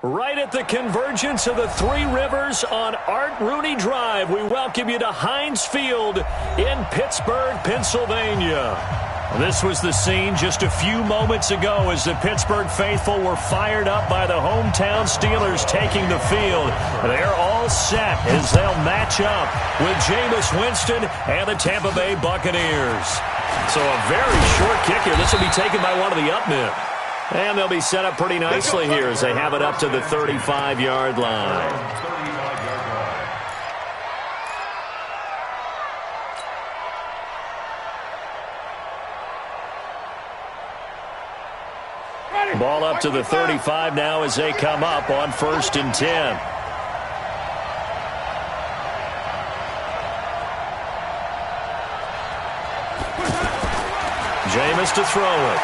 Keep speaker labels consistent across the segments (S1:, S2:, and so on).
S1: Right at the convergence of the Three Rivers on Art Rooney Drive, we welcome you to Heinz Field in Pittsburgh, Pennsylvania. This was the scene just a few moments ago as the Pittsburgh faithful were fired up by the hometown Steelers taking the field. They're all set as they'll match up with Jameis Winston and the Tampa Bay Buccaneers. So a very short kick here. This will be taken by one of the up men. And they'll be set up pretty nicely here as they have it up to the 35-yard line. Ball up to the 35 now as they come up on 1st and 10. Jameis to throw it.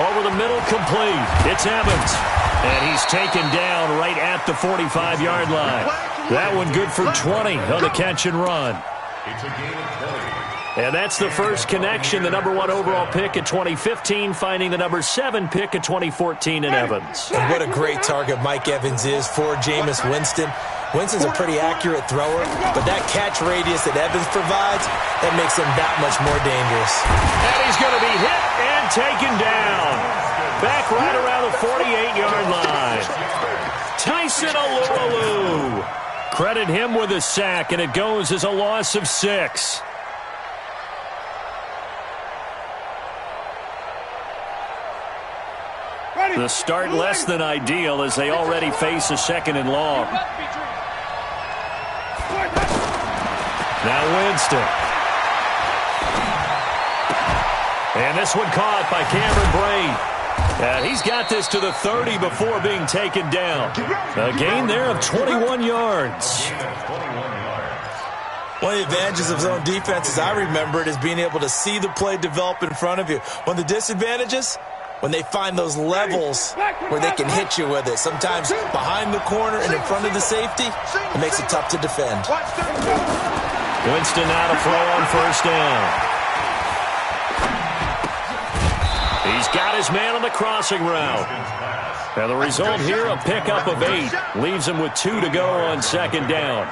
S1: Over the middle, complete. It's Evans. And he's taken down right at the 45-yard line. That one good for 20 on the catch and run. It's a gain of 20. And that's the first connection, the number 1 overall pick in 2015, finding the number 7 pick in 2014 in Evans.
S2: And what a great target Mike Evans is for Jameis Winston. Winston's a pretty accurate thrower, but that catch radius that Evans provides, that makes him that much more dangerous.
S1: And he's going to be hit and taken down. Back right around the 48-yard line. Tyson Alualu. Credit him with a sack, and it goes as a loss of 6. The start less than ideal as they already face a 2nd and long. Now Winston. And this one caught by Cameron Braid. And he's got this to the 30 before being taken down. A gain there of 21 yards.
S2: One of the advantages of zone defense, as I remember it, is being able to see the play develop in front of you. One of the disadvantages, when they find those levels where they can hit you with it. Sometimes behind the corner and in front of the safety, it makes it tough to defend.
S1: Winston now to throw on 1st down. He's got his man on the crossing route. And the result here, a pickup of 8. Leaves him with 2 to go on 2nd down.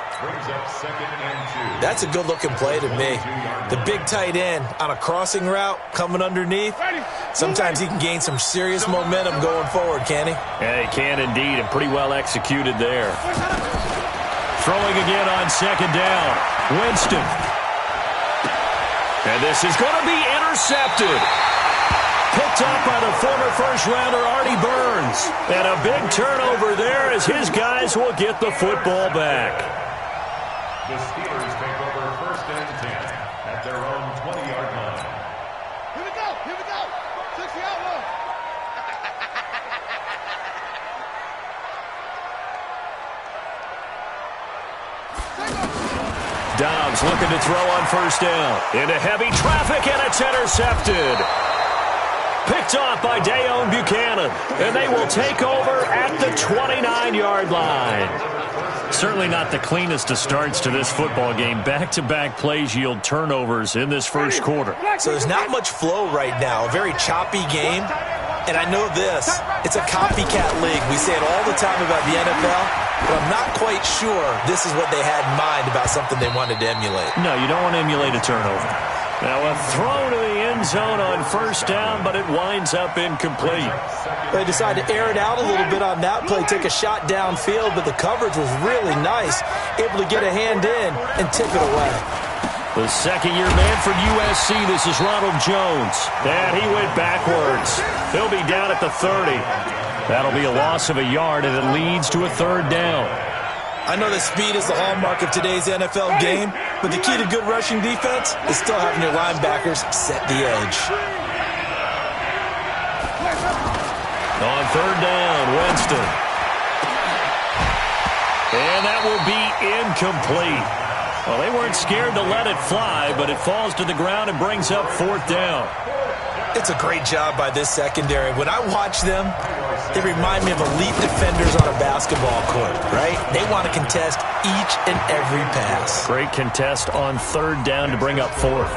S2: That's a good-looking play to me. The big tight end on a crossing route coming underneath. Sometimes he can gain some serious momentum going forward, can he?
S1: Yeah, he can indeed, and pretty well executed there. Throwing again on 2nd down. Winston. And this is going to be intercepted. Picked up by the former first-rounder Artie Burns. And a big turnover there as his guys will get the football back.
S3: The Steelers take over 1st and 10 at their own 20-yard line.
S4: Here we go, 60 out low.
S1: Dobbs looking to throw on 1st down. Into heavy traffic, and it's intercepted. Picked off by Dayon Buchanan, and they will take over at the 29-yard line. Certainly not the cleanest of starts to this football game. Back-to-back plays yield turnovers in this first quarter.
S2: So there's not much flow right now. A very choppy game. And I know this. It's a copycat league. We say it all the time about the NFL, but I'm not quite sure this is what they had in mind about something they wanted to emulate.
S1: No, you don't want to emulate a turnover. Now a throw to the end zone on 1st down, but it winds up incomplete.
S2: They decided to air it out a little bit on that play, take a shot downfield, but the coverage was really nice, able to get a hand in and tip it away.
S1: The 2nd-year man for USC, this is Ronald Jones. And he went backwards. He'll be down at the 30. That'll be a loss of a yard, and it leads to a 3rd down.
S2: I know that speed is the hallmark of today's NFL game, but the key to good rushing defense is still having your linebackers set the edge.
S1: On 3rd down, Winston. And that will be incomplete. Well, they weren't scared to let it fly, but it falls to the ground and brings up 4th down.
S2: It's a great job by this secondary. When I watch them, they remind me of elite defenders on a basketball court, right? They want to contest each and every pass.
S1: Great contest on 3rd down to bring up 4th.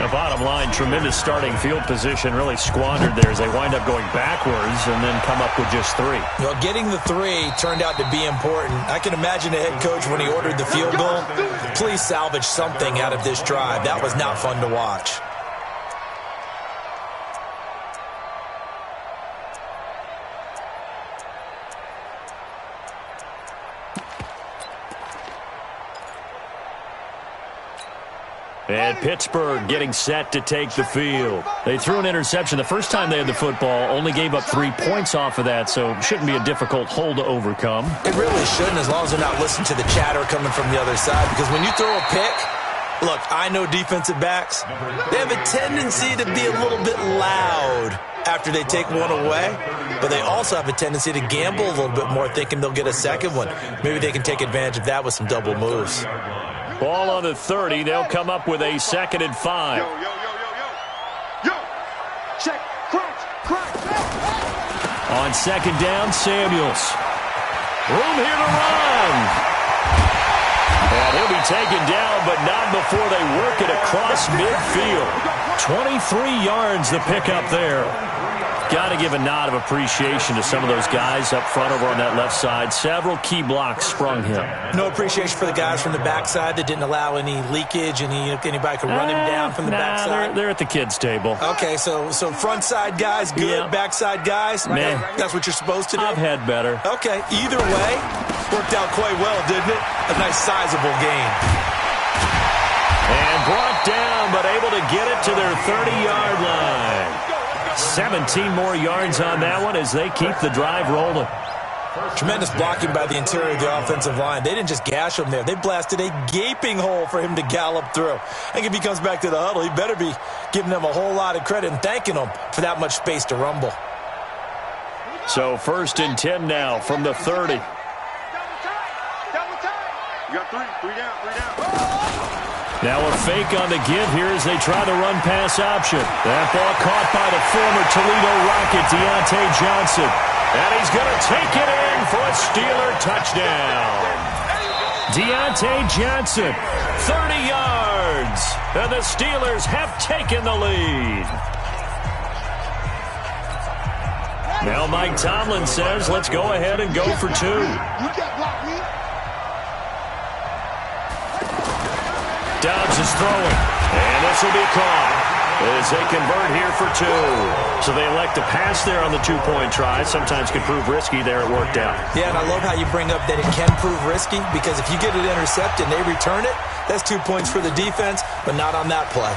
S1: The bottom line, tremendous starting field position, really squandered there as they wind up going backwards and then come up with just 3.
S2: Well, getting the 3 turned out to be important. I can imagine the head coach when he ordered the field goal. Please salvage something out of this drive. That was not fun to watch.
S1: And Pittsburgh getting set to take the field. They threw an interception the first time they had the football, only gave up 3 points off of that, so it shouldn't be a difficult hole to overcome.
S2: It really shouldn't, as long as they're not listening to the chatter coming from the other side, because when you throw a pick, look, I know defensive backs, they have a tendency to be a little bit loud after they take one away, but they also have a tendency to gamble a little bit more, thinking they'll get a second one. Maybe they can take advantage of that with some double moves.
S1: Ball on the 30. They'll come up with a 2nd and 5.
S4: Yo. Check. Crunch.
S1: On 2nd down, Samuels. Room here to run. And he'll be taken down, but not before they work it across midfield. 23 yards the pickup there. Got to give a nod of appreciation to some of those guys up front over on that left side. Several key blocks sprung him.
S2: No appreciation for the guys from the backside that didn't allow any leakage, and anybody could run him down from the backside.
S1: They're at the kids' table.
S2: Okay, so front side guys, good. Yeah. Backside guys,
S1: man,
S2: that's what you're supposed to do?
S1: I've had better.
S2: Okay, either way, worked out quite well, didn't it? A nice sizable gain.
S1: And brought down, but able to get it to their 30-yard line. 17 more yards on that one as they keep the drive rolling.
S2: Tremendous blocking by the interior of the offensive line. They didn't just gash him there. They blasted a gaping hole for him to gallop through. I think if he comes back to the huddle, he better be giving them a whole lot of credit and thanking them for that much space to rumble.
S1: So 1st and 10 now from the 30.
S4: Double time. You got 3 down.
S1: Now a fake on the give here as they try the run-pass option. That ball caught by the former Toledo Rocket, Deontay Johnson. And he's going to take it in for a Steeler touchdown. Deontay Johnson, 30 yards. And the Steelers have taken the lead. Now Mike Tomlin says, let's go ahead and go for 2. Dobbs is throwing, and this will be caught as they convert here for 2. So they elect to pass there on the 2-point try. Sometimes could prove risky. There it worked out.
S2: Yeah, and I love how you bring up that it can prove risky, because if you get it intercepted and they return it, that's 2 points for the defense, but not on that play.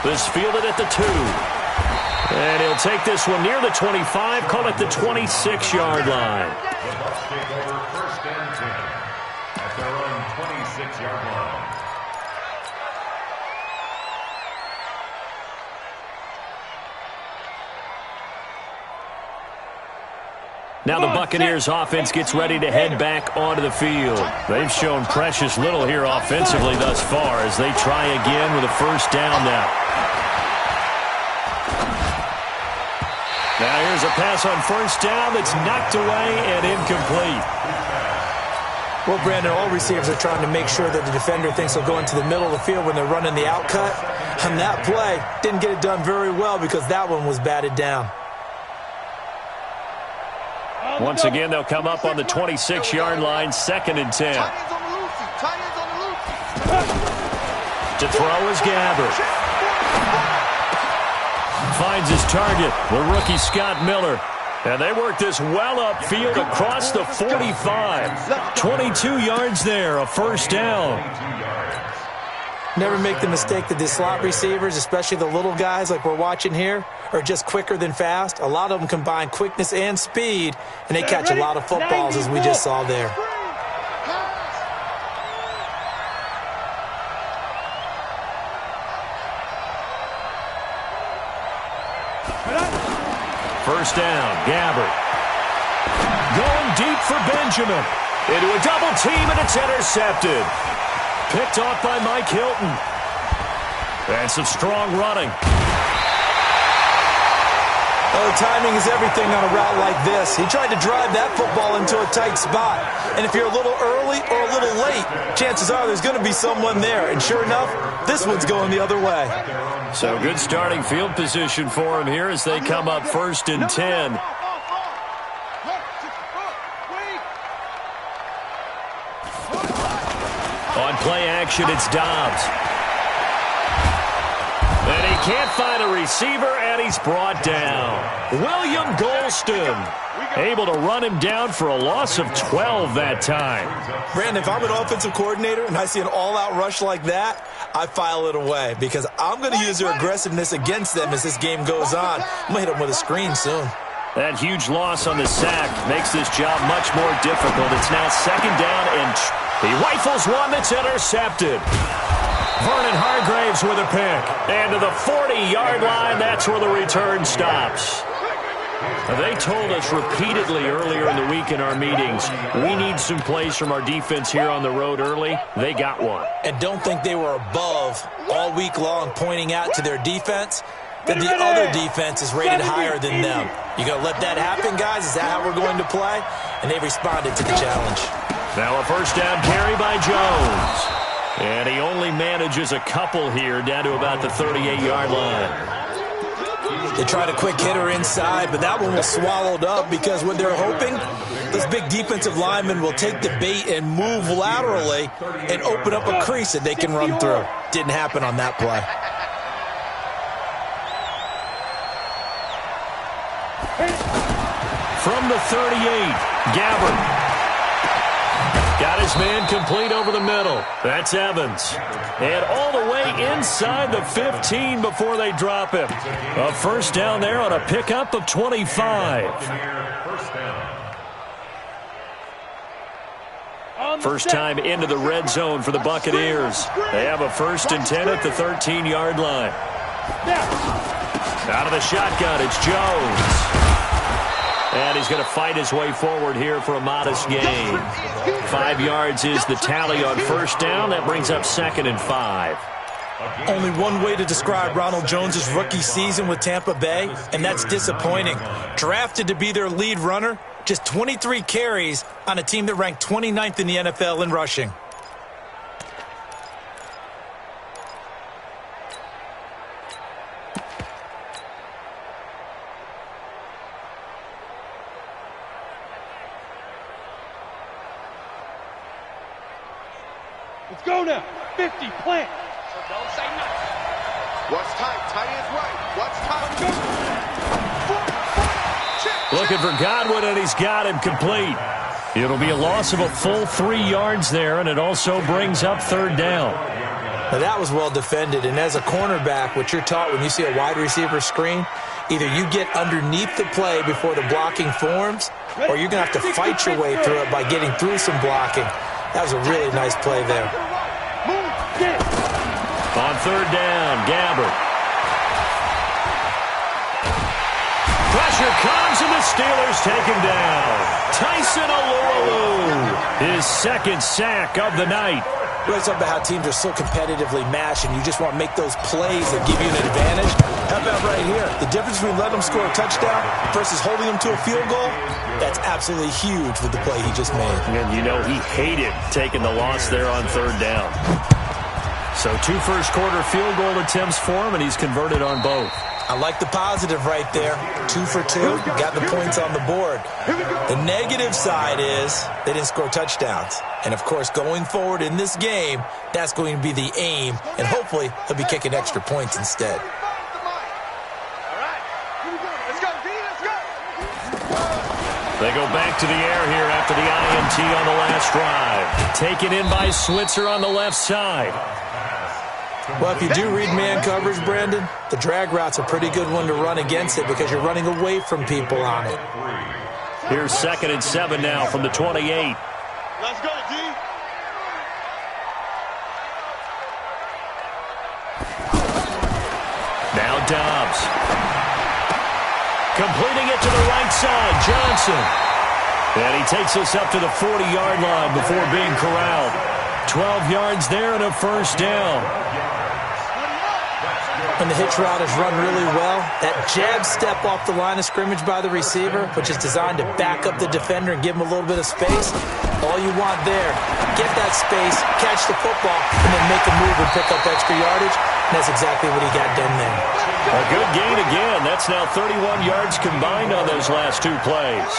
S1: This fielded at the 2. And he'll take this one near the 25, call it the 26-yard line.
S3: The Bucs take over 1st and 10 at their own 26-yard line.
S1: Now the Buccaneers offense gets ready to head back onto the field. They've shown precious little here offensively thus far as they try again with a 1st down now. Now here's a pass on 1st down that's knocked away and incomplete.
S2: Well, Brandon, all receivers are trying to make sure that the defender thinks they'll go into the middle of the field when they're running the out cut. On that play, didn't get it done very well because that one was batted down.
S1: Once again, they'll come up on the 26-yard line, 2nd and 10. To throw is Gabbert. Finds his target, the rookie Scott Miller. And they work this well upfield across the 45. 22 yards there, a 1st down.
S2: Never make the mistake that the slot receivers, especially the little guys like we're watching here, are just quicker than fast. A lot of them combine quickness and speed, and they catch a lot of footballs, as we just saw there.
S1: First down, Gabbert. Going deep for Benjamin. Into a double team, and it's intercepted. Picked off by Mike Hilton. And some strong running.
S2: Oh, timing is everything on a route like this. He tried to drive that football into a tight spot. And if you're a little early or a little late, chances are there's going to be someone there. And sure enough, this one's going the other way.
S1: So good starting field position for him here as they come up 1st and 10. On play action, it's Dobbs. And he can't find a receiver, and he's brought down. William Golston able to run him down for a loss of 12 that time.
S2: Brandon, if I'm an offensive coordinator and I see an all-out rush like that, I file it away because I'm going to use their aggressiveness against them as this game goes on. I'm going to hit them with a screen soon.
S1: That huge loss on the sack makes this job much more difficult. It's now 2nd down, and he rifles one that's intercepted. Vernon Hargraves with a pick. And to the 40-yard line, that's where the return stops. They told us repeatedly earlier in the week in our meetings, we need some plays from our defense here on the road early. They got one.
S2: And don't think they were above all week long pointing out to their defense that the other defense is rated higher than them. You going to let that happen, guys? Is that how we're going to play? And they responded to the challenge.
S1: Now a 1st down carry by Jones. And he only manages a couple here down to about the 38-yard line.
S2: They tried a quick hitter inside, but that one was swallowed up because what they're hoping, this big defensive lineman will take the bait and move laterally and open up a crease that they can run through. Didn't happen on that play.
S1: From the 38, Gabbard. Got his man complete over the middle. That's Evans. And all the way inside the 15 before they drop him. A 1st down there on a pickup of 25. First time into the red zone for the Buccaneers. They have a 1st and 10 at the 13-yard line. Out of the shotgun, it's Jones. And he's going to fight his way forward here for a modest gain. 5 yards is the tally on 1st down. That brings up 2nd and 5.
S2: Only one way to describe Ronald Jones' rookie season with Tampa Bay, and that's disappointing. Drafted to be their lead runner, just 23 carries on a team that ranked 29th in the NFL in rushing.
S4: Let's go now. 50, plant. So don't say nothing. What's tight? Tight is right. What's tight?
S1: Looking for Godwin, and he's got him complete. It'll be a loss of a full 3 yards there, and it also brings up 3rd down.
S2: Now that was well defended, and as a cornerback, what you're taught when you see a wide receiver screen, either you get underneath the play before the blocking forms, or you're going to have to fight your way through it by getting through some blocking. That was a really nice play there.
S1: On 3rd down, Gabbard. Pressure comes, and the Steelers take him down. Tyson Alualu, his 2nd sack of the night.
S2: We always talk about how teams are so competitively matched, and you just want to make those plays that give you an advantage. How about right here? The difference between letting them score a touchdown versus holding them to a field goal, that's absolutely huge with the play he just made.
S1: And you know he hated taking the loss there on 3rd down. So 2 first-quarter field goal attempts for him, and he's converted on both.
S2: I like the positive right there. 2 for 2, got the points on the board. The negative side is they didn't score touchdowns. And, of course, going forward in this game, that's going to be the aim. And hopefully he'll be kicking extra points instead.
S1: They go back to the air here after the INT on the last drive. Taken in by Switzer on the left side.
S2: Well, if you do read man coverage, Brandon, the drag route's a pretty good one to run against it because you're running away from people on it.
S1: Here's 2nd and 7 now from the 28.
S4: Let's go, D.
S1: Now Dobbs. Completing it to the right side, Johnson. And he takes us up to the 40-yard line before being corralled. 12 yards there and a 1st down.
S2: When the hitch route is run really well, that jab step off the line of scrimmage by the receiver, which is designed to back up the defender and give him a little bit of space, all you want there, get that space, catch the football, and then make a move and pick up extra yardage. And that's exactly what he got done there.
S1: A good gain again. That's now 31 yards combined on those last two plays.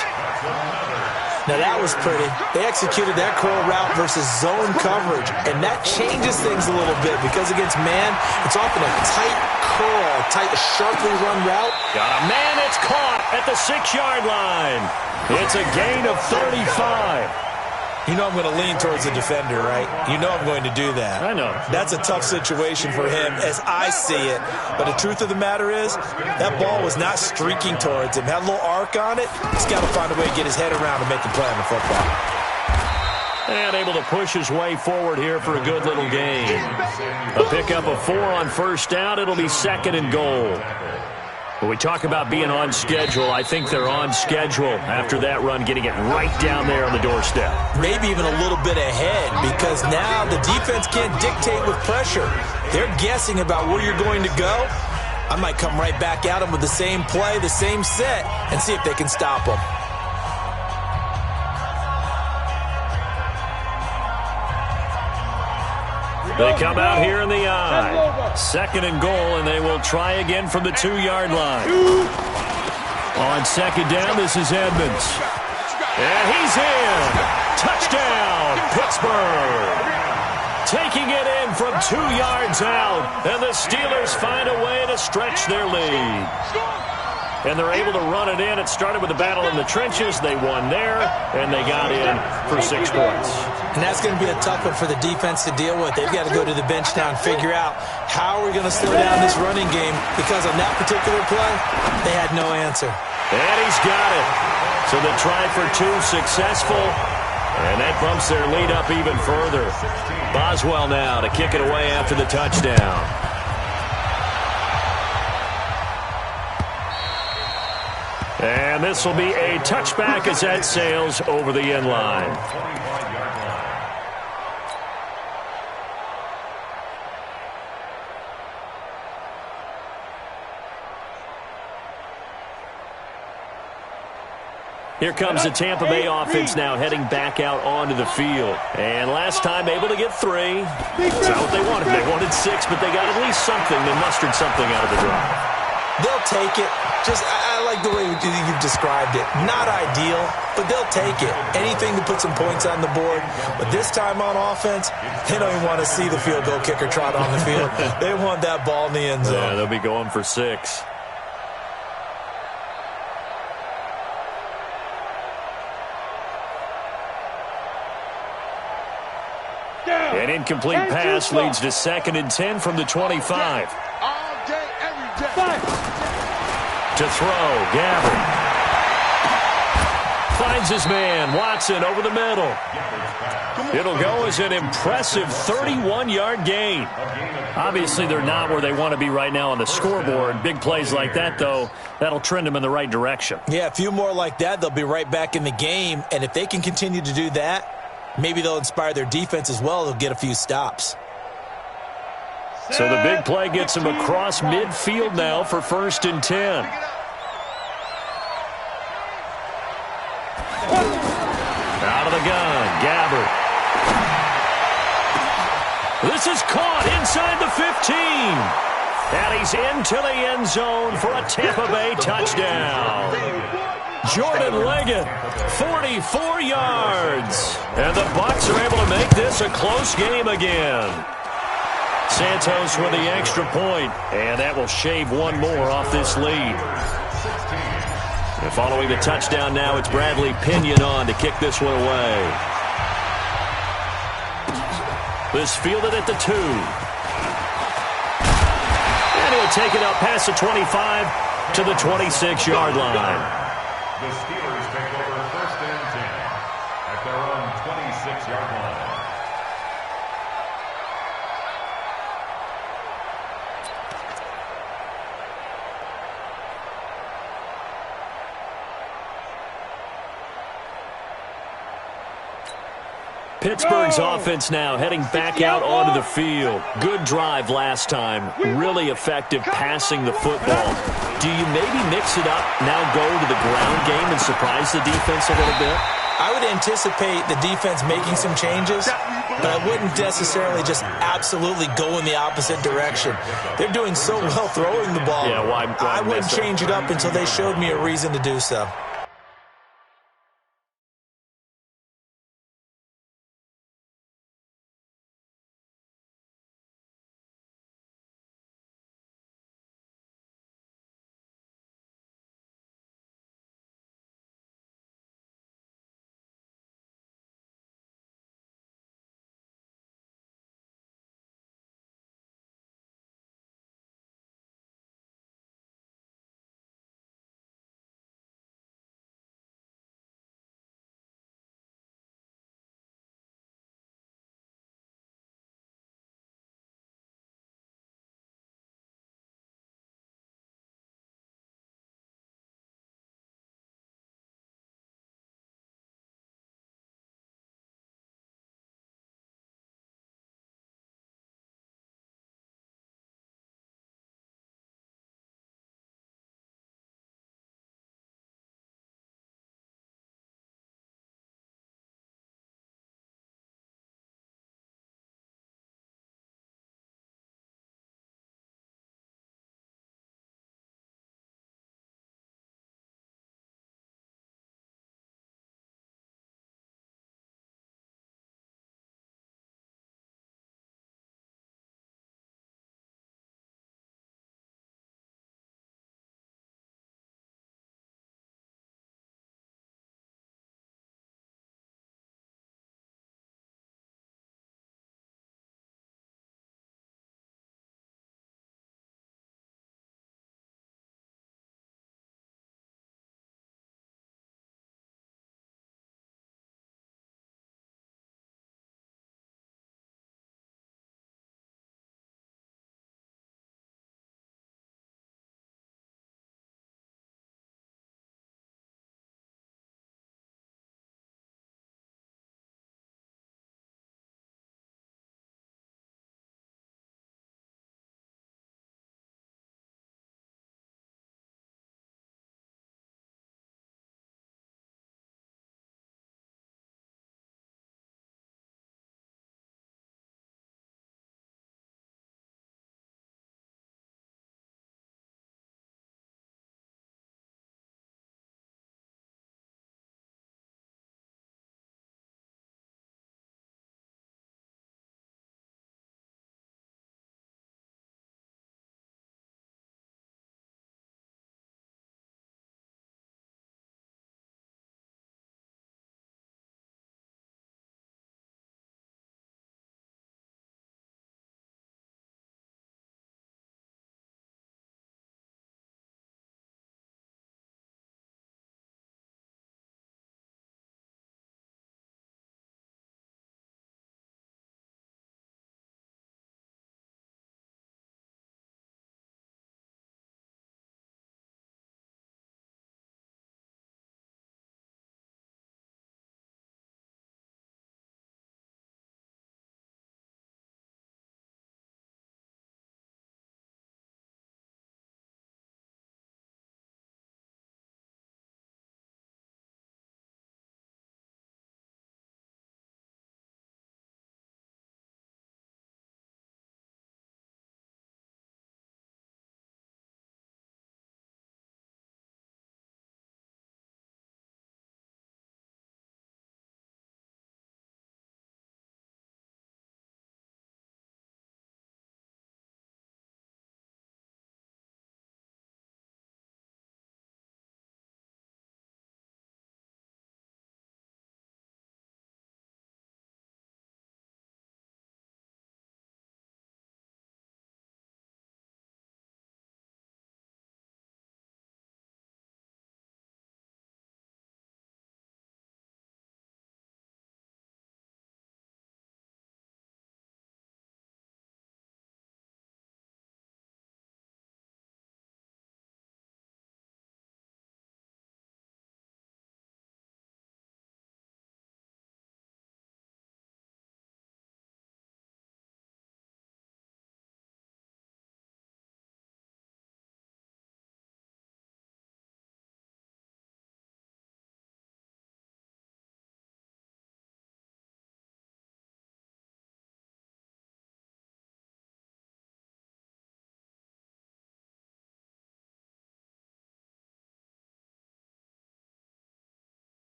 S2: Now that was pretty. They executed that curl route versus zone coverage, and that changes things a little bit because against man, it's often a tight curl, tight, sharply run route.
S1: Got a man, it's caught at the 6-yard line. It's a gain of 35.
S2: You know I'm going to lean towards the defender, right? You know I'm going to do that.
S1: I know.
S2: That's a tough situation for him as I see it. But the truth of the matter is, that ball was not streaking towards him. Had a little arc on it. He's got to find a way to get his head around and make the play on the football.
S1: And able to push his way forward here for a good little gain. A pickup of 4 on first down. It'll be 2nd and goal. When we talk about being on schedule, I think they're on schedule after that run, getting it right down there on the doorstep.
S2: Maybe even a little bit ahead because now the defense can't dictate with pressure. They're guessing about where you're going to go. I might come right back at them with the same play, the same set, and see if they can stop them.
S1: They come out here in the eye. 2nd and goal, and they will try again from the 2-yard line. On 2nd down, this is Edmonds. And he's in. Touchdown, Pittsburgh. Taking it in from 2 yards out, and the Steelers find a way to stretch their lead. And they're able to run it in. It started with a battle in the trenches. They won there, and they got in for 6 points.
S2: And that's going to be a tough one for the defense to deal with. They've got to go to the bench now and figure out how we're going to slow down this running game because on that particular play, they had no answer.
S1: And he's got it. So the try for 2 successful, and that bumps their lead up even further. Boswell now to kick it away after the touchdown. And this will be a touchback as that sails over the end line. Here comes the Tampa Bay offense now heading back out onto the field. And last time able to get 3. That's not what they wanted. They wanted 6, but they got at least something. They mustered something out of the drive.
S2: They'll take it. I like the way you've described it. Not ideal, but they'll take it. Anything to put some points on the board. But this time on offense, they don't even want to see the field goal kicker trot on the field. They want that ball in the end zone.
S1: Yeah, they'll be going for 6. An incomplete pass leads to 2nd and 10 from the 25.
S4: All day, every day.
S1: To throw, Gabbert. Finds his man, Watson, over the middle. It'll go as an impressive 31-yard gain. Obviously, they're not where they want to be right now on the scoreboard. Big plays like that, though, that'll trend them in the right direction.
S2: Yeah, a few more like that, they'll be right back in the game. And if they can continue to do that, maybe they'll inspire their defense as well. They'll get a few stops.
S1: So the big play gets him across midfield now for 1st and 10. Out of the gun, Gabbert. This is caught inside the 15. And he's into the end zone for a Tampa Bay touchdown. Jordan Leggett, 44 yards. And the Bucs are able to make this a close game again. Santos with the extra point, and that will shave 1 more off this lead. And following the touchdown now, it's Bradley Pinion on to kick this one away. This fielded at the 2. And he'll take it up past the 25 to the 26-yard line.
S3: The Steelers take over 1st and 10 at their own 26-yard line.
S1: Pittsburgh's offense now heading back out onto the field. Good drive last time. Really effective passing the football. Do you maybe mix it up, now go to the ground game and surprise the defense a little bit?
S2: I would anticipate the defense making some changes, but I wouldn't necessarily just absolutely go in the opposite direction. They're doing so well throwing the ball.
S1: Yeah, why
S2: I wouldn't change it up until they showed me a reason to do so.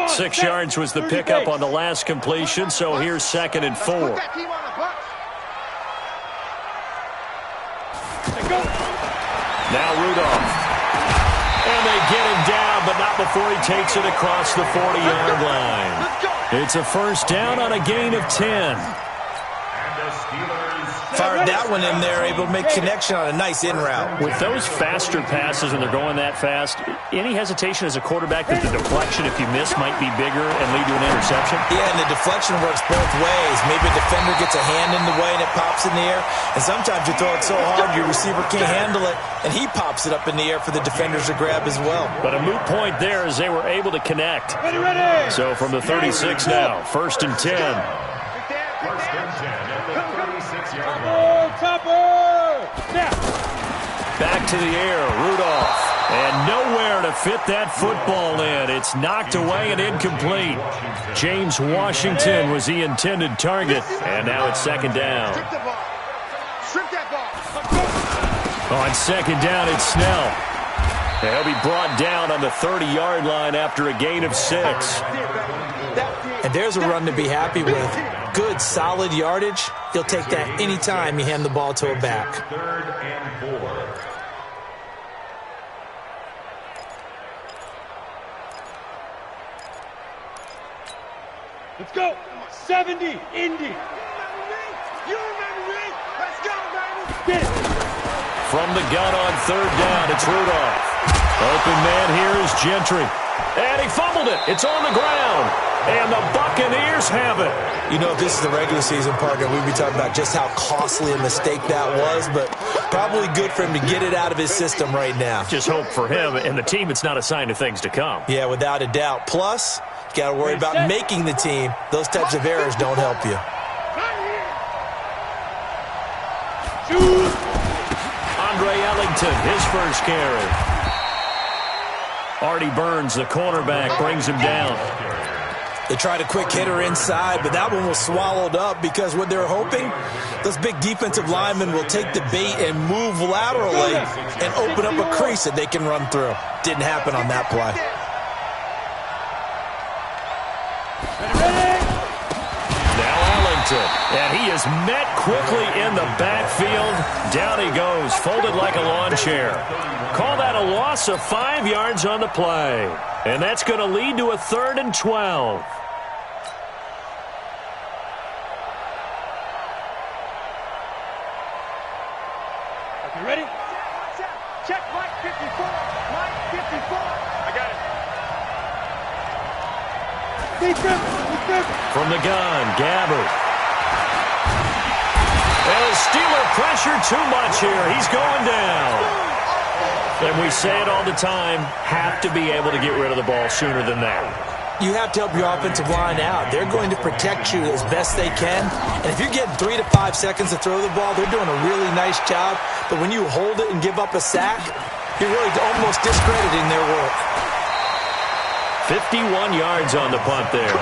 S1: 6 yards was the pickup on the last completion, so here's 2nd and 4. Now Rudolph. And they get him down, but not before he takes it across the 40-yard line. It's a first down on a gain of 10.
S2: Fired that one in there, able to make connection on a nice in route.
S1: With those faster passes and they're going that fast, any hesitation as a quarterback that the deflection, if you miss, might be bigger and lead to an interception?
S2: Yeah, and the deflection works both ways. Maybe a defender gets a hand in the way and it pops in the air. And sometimes you throw it so hard your receiver can't handle it, and he pops it up in the air for the defenders to grab as well.
S1: But a moot point there as they were able to connect. So from the 36 now, 1st and 10.
S3: First and 10 at the 36-yard line.
S1: Back to the air, Rudolph. And nowhere to fit that football in. It's knocked away and incomplete. James Washington was the intended target. And now it's 2nd down. On 2nd down, it's Snell. He'll be brought down on the 30-yard line after a gain of 6.
S2: And there's a run to be happy with. Good, solid yardage. He'll take that anytime you hand the ball to a back.
S3: 3rd and 4.
S5: Let's go. 70, Indy.
S4: You remember me? Let's go, baby.
S5: Get it.
S1: From the gun on 3rd down, it's Rudolph. Open man here is Gentry. And he fumbled it. It's on the ground. And the Buccaneers have it.
S2: You know, if this is the regular season, partner, we'd be talking about just how costly a mistake that was, but probably good for him to get it out of his system right now.
S1: Just hope for him and the team it's not a sign of things to come.
S2: Yeah, without a doubt. Plus, you got to worry about making the team. Those types of errors don't help you.
S1: Andre Ellington, his first carry. Artie Burns, the cornerback, brings him down.
S2: They tried a quick hitter inside, but that one was swallowed up because what they're hoping, those big defensive linemen will take the bait and move laterally and open up a crease that they can run through. Didn't happen on that play.
S1: Now Ellington, and he is met quickly in the backfield. Down he goes, folded like a lawn chair. Call that a loss of 5 yards on the play. And that's going to lead to a 3rd and 12.
S5: You ready?
S4: Check Mike 54. Mike 54. I got it.
S5: Defense.
S1: From the gun, Gabbert. And Steeler pressure too much here. He's going down. And we say it all the time, have to be able to get rid of the ball sooner than that.
S2: You have to help your offensive line out. They're going to protect you as best they can. And if you're getting 3 to 5 seconds to throw the ball, they're doing a really nice job. But when you hold it and give up a sack, you're really almost discrediting their work.
S1: 51 yards on the punt there.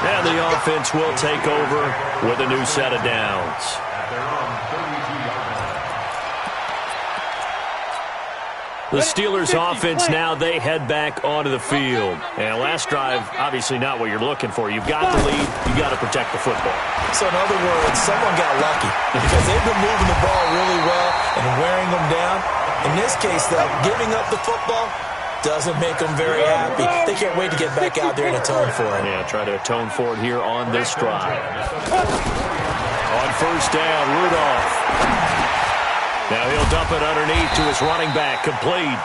S1: And the offense will take over with a new set of downs. The Steelers offense now, they head back onto the field. And last drive, obviously not what you're looking for. You've got the lead. You've got to protect the football.
S2: So in other words, someone got lucky because they've been moving the ball really well and wearing them down. In this case, though, giving up the football doesn't make them very happy. They can't wait to get back out there and atone for it.
S1: Yeah, try to atone for it here on this drive. On 1st down, Rudolph. Now he'll dump it underneath to his running back, complete.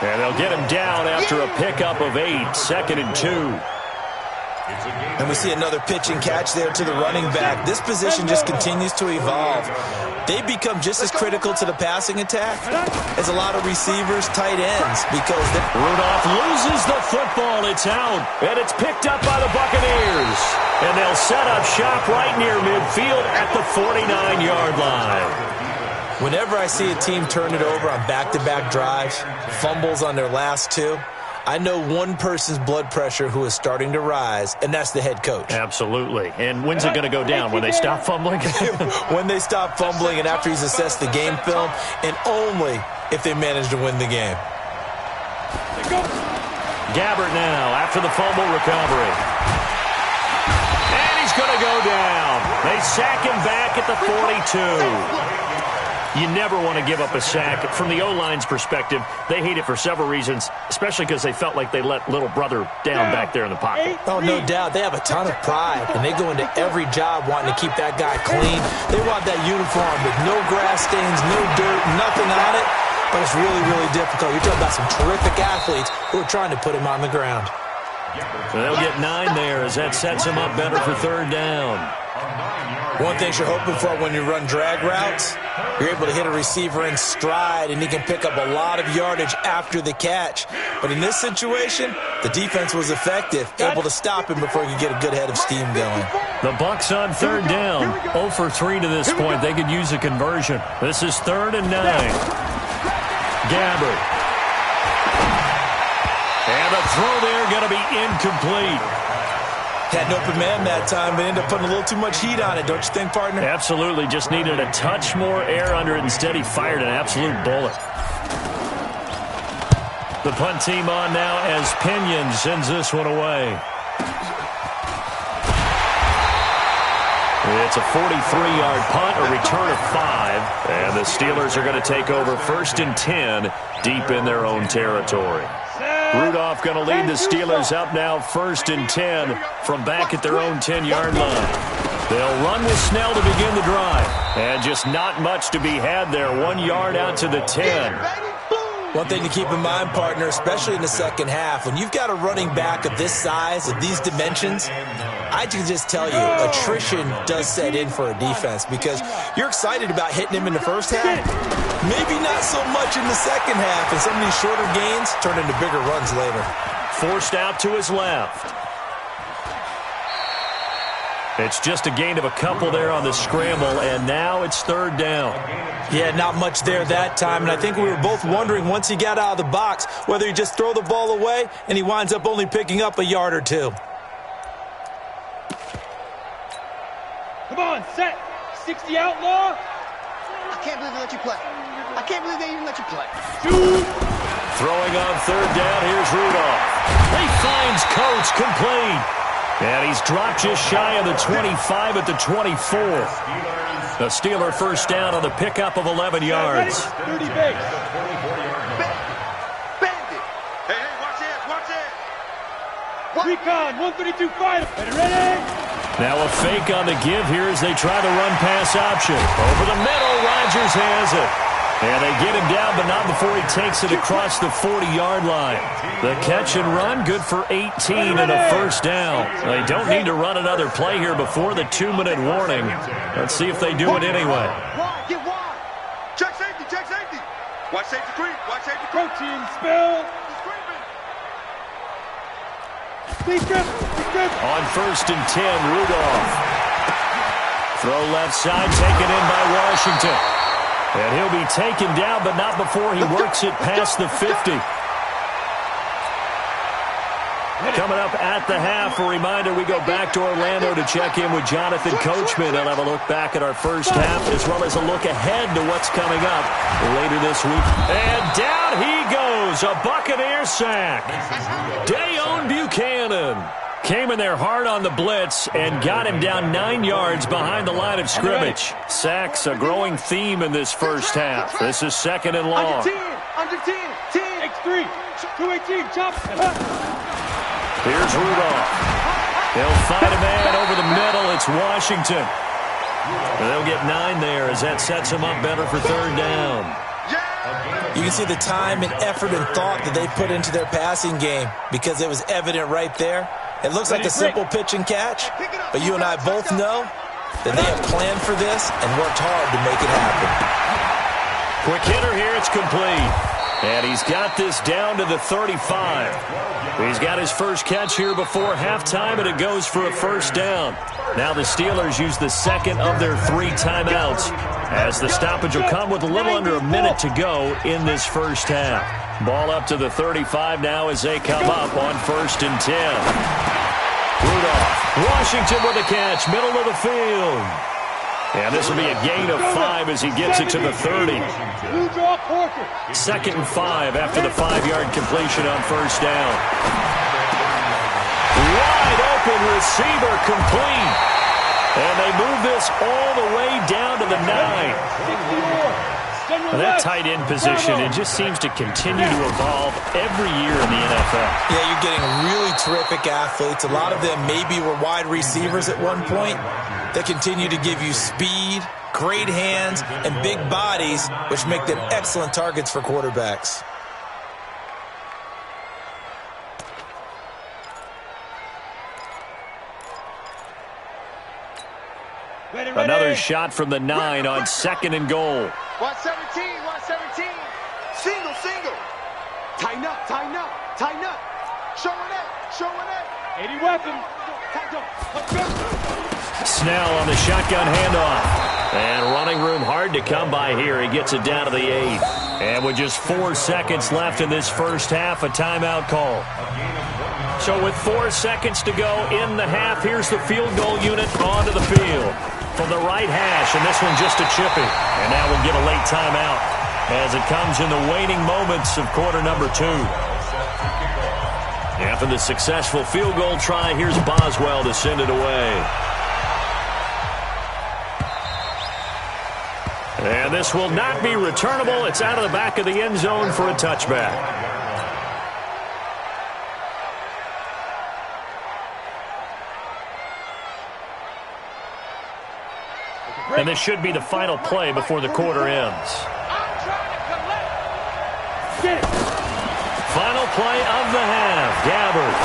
S1: And they'll get him down after a pickup of 8, 2nd and 2.
S2: And we see another pitch and catch there to the running back. This position just continues to evolve. They become just as critical to the passing attack as a lot of receivers, tight ends, because
S1: Rudolph loses the football. It's out, and it's picked up by the Buccaneers. And they'll set up shop right near midfield at the 49-yard line.
S2: Whenever I see a team turn it over on back-to-back drives, fumbles on their last 2, I know one person's blood pressure who is starting to rise, and that's the head coach.
S1: Absolutely. And when's it going to go down? When they stop fumbling?
S2: When they stop fumbling and after he's assessed the game film, and only if they manage to win the game.
S1: Gabbert now after the fumble recovery. And he's going to go down. They sack him back at the 42. You never want to give up a sack. From the O-line's perspective, they hate it for several reasons, especially because they felt like they let little brother down back there in the pocket.
S2: Oh, no doubt. They have a ton of pride, and they go into every job wanting to keep that guy clean. They want that uniform with no grass stains, no dirt, nothing on it, but it's really, really difficult. You're talking about some terrific athletes who are trying to put him on the ground.
S1: So they'll get 9 there as that sets them up better for third down.
S2: One thing you're hoping for when you run drag routes, you're able to hit a receiver in stride, and he can pick up a lot of yardage after the catch. But in this situation, the defense was effective, able to stop him before he could get a good head of steam going.
S1: The Bucs on third down, 0 for 3 to this point. They could use a conversion. This is 3rd and 9. Gabbert. And the throw there going to be incomplete.
S2: Had an open man that time, but ended up putting a little too much heat on it, don't you think, partner?
S1: Absolutely. Just needed a touch more air under it. Instead, he fired an absolute bullet. The punt team on now as Pinion sends this one away. It's a 43-yard punt, a return of 5. And the Steelers are going to take over 1st and 10 deep in their own territory. Rudolph going to lead the Steelers up now 1st and 10 from back at their own 10-yard line. They'll run with Snell to begin the drive. And just not much to be had there. 1 yard out to the 10.
S2: One thing to keep in mind, partner, especially in the second half, when you've got a running back of this size, of these dimensions, I can just tell you, attrition does set in for a defense because you're excited about hitting him in the first half. Maybe not so much in the second half, and some of these shorter gains turn into bigger runs later.
S1: Forced out to his left. It's just a gain of a couple there on the scramble, and now it's 3rd down.
S2: Yeah, not much there that time, and I think we were both wondering once he got out of the box whether he just throw the ball away and he winds up only picking up a yard or 2.
S5: Come on, set. 60 outlaw.
S4: I can't believe they let you play. I can't believe they even let you play.
S1: Throwing on 3rd down, here's Rudolph. He finds Coates complete. And he's dropped just shy of the 25 at the 24. The Steeler first down on the pickup of 11 yards.
S5: 30 base.
S4: Bandit. Hey, watch this, watch this.
S5: Recon, 132 fighter. Ready?
S1: Now a fake on the give here as they try the run-pass option. Over the middle, Rodgers has it. And they get him down, but not before he takes it across the 40-yard line. The catch and run, good for 18 and a first down. They don't need to run another play here before the 2-minute warning. Let's see if they do it anyway.
S4: Wide, get wide. Check safety, check safety. Watch safety creep, watch safety creep.
S5: Protein spill.
S1: On 1st and 10, Rudolph. Throw left side, taken in by Washington. And he'll be taken down, but not before he works it past the 50. Coming up at the half, a reminder, we go back to Orlando to check in with Jonathan Coachman and have a look back at our first half, as well as a look ahead to what's coming up later this week. And down he goes, a Buccaneer sack. Dayon Buchanan came in there hard on the blitz and got him down 9 yards behind the line of scrimmage. Sacks, a growing theme in this first half. This is 2nd and long.
S4: Under 10, 10.
S5: X3, 218, chop.
S1: Here's Rudolph. They'll find a man over the middle. It's Washington. And they'll get 9 there as that sets them up better for 3rd down.
S2: You can see the time and effort and thought that they put into their passing game because it was evident right there. It looks like a simple pitch and catch, but you and I both know that they have planned for this and worked hard to make it happen.
S1: Quick hitter here, it's complete. And he's got this down to the 35. He's got his first catch here before halftime, and it goes for a first down. Now the Steelers use the second of their 3 timeouts, as the stoppage will come with a little under a minute to go in this first half. Ball up to the 35 now as they come up on 1st and 10. Rudolph. Washington with a catch, middle of the field. And this will be a gain of 5 as he gets it to the 30.
S5: Blue draw Porter.
S1: 2nd and 5 after the 5-yard completion on first down. Wide open receiver complete. And they move this all the way down to the 9. And that tight end position, it just seems to continue to evolve every year in the NFL.
S2: Yeah, you're getting really terrific athletes. A lot of them maybe were wide receivers at one point. They continue to give you speed, great hands, and big bodies, which make them excellent targets for quarterbacks.
S1: Another shot from the 9 on 2nd and goal.
S4: 117, 117. Single, single. Tighten up, tighten up, tighten up. Showing it, showing it.
S5: 80 weapon.
S1: Snell on the shotgun handoff. And running room hard to come by here. He gets it down to the 8. And with just 4 seconds left in this first half, a timeout call. So with 4 seconds to go in the half, here's the field goal unit onto the field. From the right hash, and this one just a chippy. And now we'll get a late timeout as it comes in the waning moments of quarter number 2. After the successful field goal try, here's Boswell to send it away. And this will not be returnable. It's out of the back of the end zone for a touchback. And this should be the final play before the quarter ends. Final play of the half. Gabbard.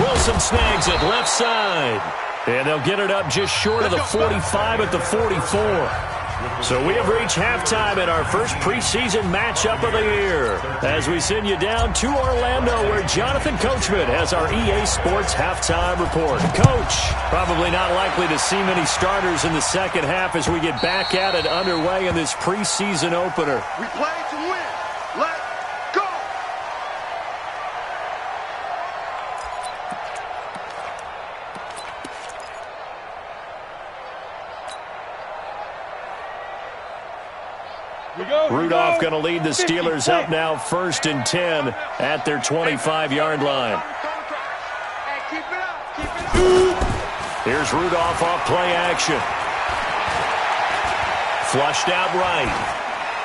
S1: Wilson snags it left side. And they'll get it up just short of the 45 at the 44. So we have reached halftime in our first preseason matchup of the year as we send you down to Orlando where Jonathan Coachman has our EA Sports halftime report. Coach, probably not likely to see many starters in the second half as we get back at it underway in this preseason opener.
S4: We play to win. Let's go.
S1: Rudolph going to lead the Steelers up now 1st and 10 at their 25-yard line. Here's Rudolph off play action. Flushed out right.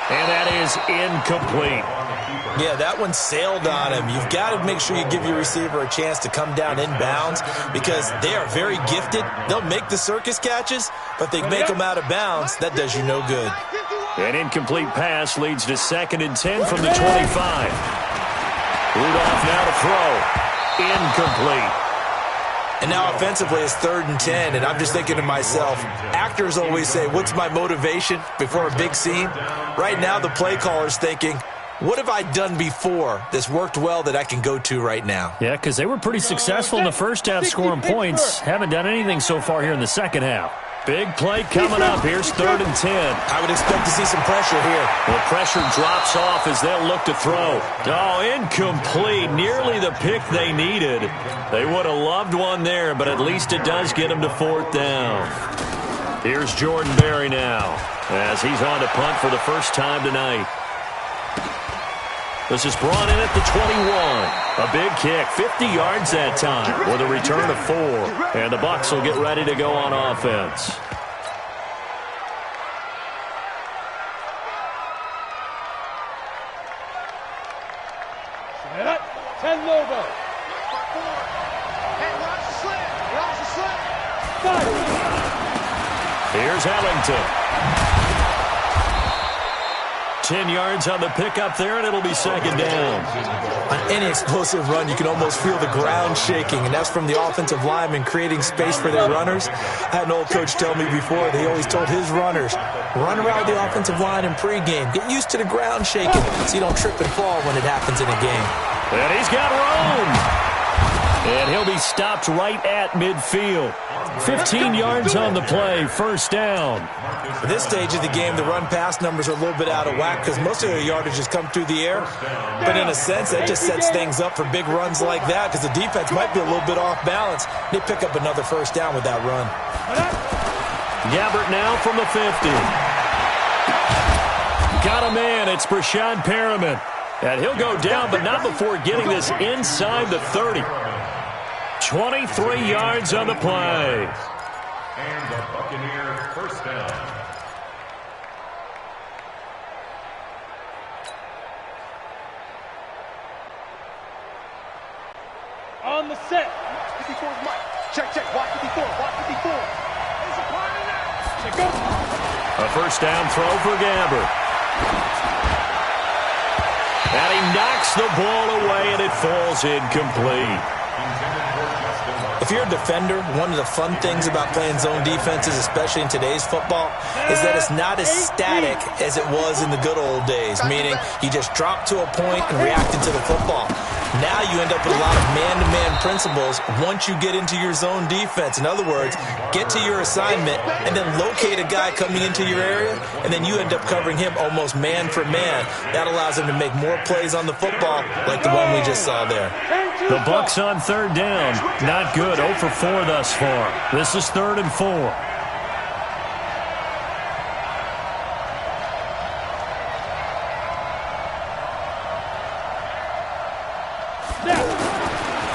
S1: And that is incomplete.
S2: Yeah, that one sailed on him. You've got to make sure you give your receiver a chance to come down inbounds because they are very gifted. They'll make the circus catches, but they make them out of bounds. That does you no good.
S1: An incomplete pass leads to 2nd and 10 from the 25. Rudolph now to throw. Incomplete.
S2: And now offensively it's 3rd and 10, and I'm just thinking to myself, actors always say, what's my motivation before a big scene? Right now the play caller's thinking, what have I done before that's worked well that I can go to right now?
S1: Yeah, because they were pretty successful in the first half scoring points. Haven't done anything so far here in the second half. Big play coming up. Here's 3rd and 10.
S2: I would expect to see some pressure here.
S1: The pressure drops off as they'll look to throw. Oh, incomplete. Nearly the pick they needed. They would have loved one there, but at least it does get them to 4th down. Here's Jordan Berry now as he's on to punt for the first time tonight. This is brought in at the 21. A big kick, 50 yards that time with a return of 4. And the Bucs will get ready to go on offense.
S5: Set up. 10 logo.
S4: Hey, watch the slant. Watch the slant.
S1: Here's Ellington. 10 yards on the pickup there, and it'll be 2nd down.
S2: On any explosive run, you can almost feel the ground shaking, and that's from the offensive linemen creating space for their runners. I had an old coach tell me before that he always told his runners, run around the offensive line in pregame. Get used to the ground shaking so you don't trip and fall when it happens in a game.
S1: And he's got room. And he'll be stopped right at midfield. 15 yards on the play, 1st down.
S2: At this stage of the game, the run-pass numbers are a little bit out of whack because most of their yardage has come through the air. But in a sense, that just sets things up for big runs like that because the defense might be a little bit off balance. They pick up another 1st down with that run.
S1: Gabbert now from the 50. Got a man. It's Brashad Perriman. And he'll go down, but not before getting this inside the 30. 23 yards on the play.
S3: And the Buccaneer first down.
S5: On the set.
S4: 54 is Mike. Check, check. Watch 54. Watch 54. There's a part in that.
S5: Check up.
S1: A first down throw for Gabbert. And he knocks the ball away, and it falls incomplete.
S2: If you're a defender, one of the fun things about playing zone defenses, especially in today's football, is that it's not as static as it was in the good old days, meaning you just drop to a point and react into the football. Now you end up with a lot of man-to-man principles once you get into your zone defense. In other words, get to your assignment and then locate a guy coming into your area, and then you end up covering him almost man for man. That allows him to make more plays on the football like the one we just saw there.
S1: The Bucs on third down. Not good. 0 for 4 thus far. This is 3rd and 4.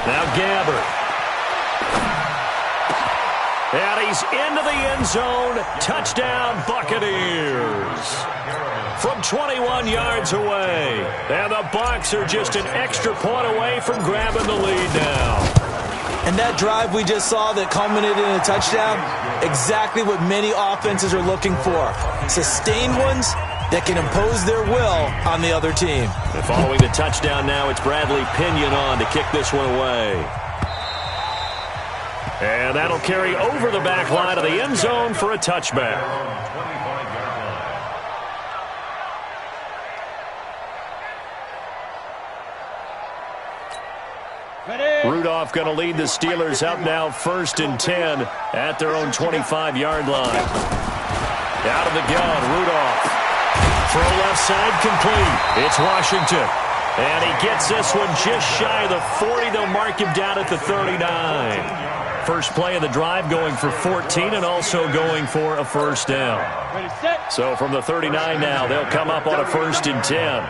S1: Now Gabbert. And he's into the end zone. Touchdown, Buccaneers. From 21 yards away. And the Bucs are just an extra point away from grabbing the lead now.
S2: And that drive we just saw that culminated in a touchdown, exactly what many offenses are looking for. Sustained ones that can impose their will on the other team.
S1: And following the touchdown now, it's Bradley Pinion on to kick this one away. And that'll carry over the back line of the end zone for a touchback. Rudolph going to lead the Steelers up now 1st and 10 at their own 25-yard line. Out of the gun, Rudolph. Throw left side complete. It's Washington. And he gets this one just shy of the 40. They'll mark him down at the 39. First play of the drive going for 14 and also going for a first down. So from the 39 now, they'll come up on a 1st and 10.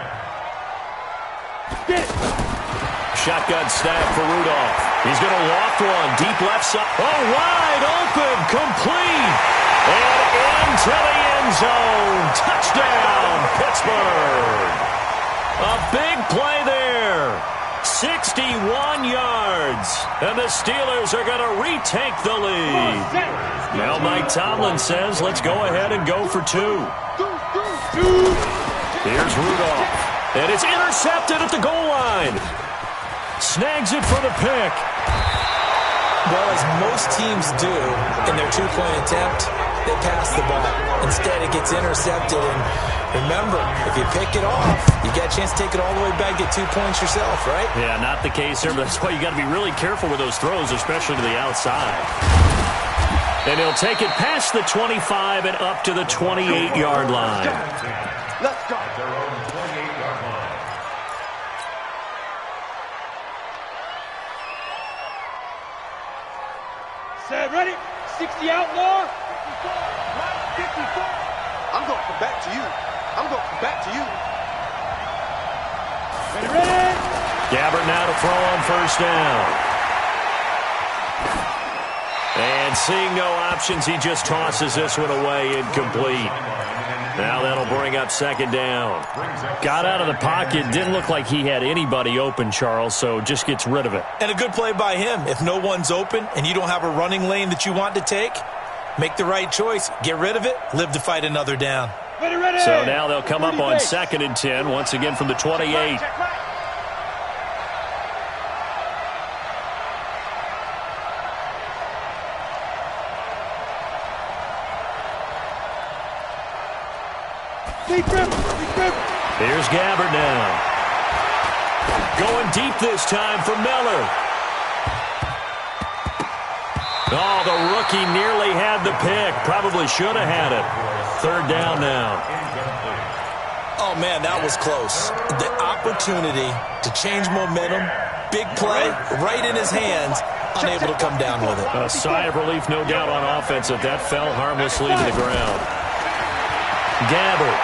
S1: Shotgun snap for Rudolph. He's going to loft one. Deep left side. Oh, wide open. Complete. And into the end zone. Touchdown, Pittsburgh. A big play there. 61 yards. And the Steelers are going to retake the lead. Now Mike Tomlin says, let's go ahead and go for 2. Here's Rudolph. And it's intercepted at the goal line. Snags it for the pick.
S2: Well, as most teams do in their two-point attempt, they pass the ball. Instead, it gets intercepted. And remember, if you pick it off, you get a chance to take it all the way back, get 2 points yourself, right?
S1: Yeah, not the case here, but that's why you got to be really careful with those throws, especially to the outside. And he'll take it past the 25 and up to the 28-yard line.
S4: Let's go.
S3: Their own 28-yard line.
S5: Set, ready? 60 outlaw.
S4: 54. I'm going to come back to you. I'm going to come back to you.
S5: Ready?
S1: Gabbert now to throw on first down. And seeing no options, he just tosses this one away, incomplete. Now that'll bring up 2nd down. Got out of the pocket. Didn't look like he had anybody open, Charles, so just gets rid of it.
S2: And a good play by him. If no one's open and you don't have a running lane that you want to take, make the right choice. Get rid of it. Live to fight another down.
S5: Ready.
S1: So now they'll come up on 2nd and 10, once again from the 28. Here's Gabbert now. Going deep this time for Miller. Oh, the rookie nearly had the pick. Probably should have had it. 3rd down now.
S2: Oh, man, that was close. The opportunity to change momentum, big play, right in his hands, unable to come down with it.
S1: A sigh of relief, no doubt, on offense that fell harmlessly to the ground. Gabbert.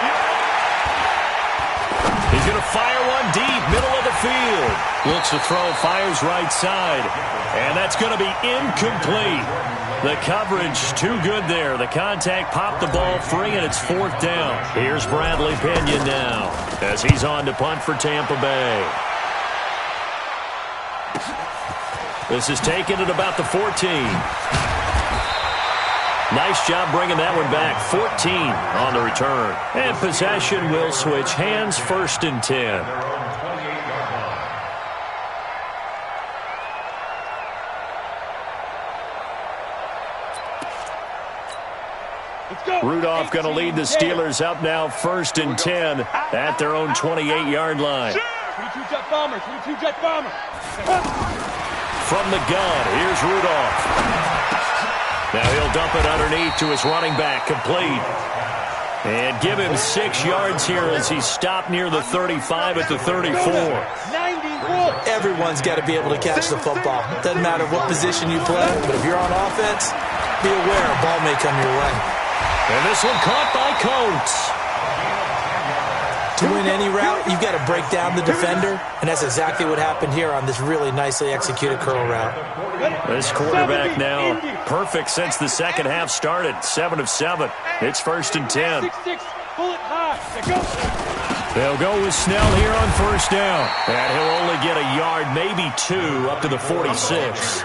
S1: He's going to fire one deep, middle of the field. Looks to throw, fires right side. And that's going to be incomplete. The coverage too good there. The contact popped the ball free, and it's 4th down. Here's Bradley Pinion now as he's on to punt for Tampa Bay. This is taken at about the 14. Nice job bringing that one back. 14 on the return. And possession will switch hands, 1st and 10. Rudolph going to lead the Steelers up now 1st and 10 at their own 28-yard line.
S5: 22 jet bomber, 22 jet bomber.
S1: From the gun, here's Rudolph. Now he'll dump it underneath to his running back, complete. And give him 6 yards here as he's stopped near the 35 at the 34.
S2: Everyone's got to be able to catch the football. Doesn't matter what position you play, but if you're on offense, be aware a ball may come your way.
S1: And this one caught by Coates.
S2: To win any route, you've got to break down the defender, and that's exactly what happened here on this really nicely executed curl route.
S1: This quarterback now perfect since the second half started. 7 of 7. It's 1st and 10.
S5: 6-6, pull it high.
S1: They'll go with Snell here on 1st down. And he'll only get a yard, maybe 2, up to the 46.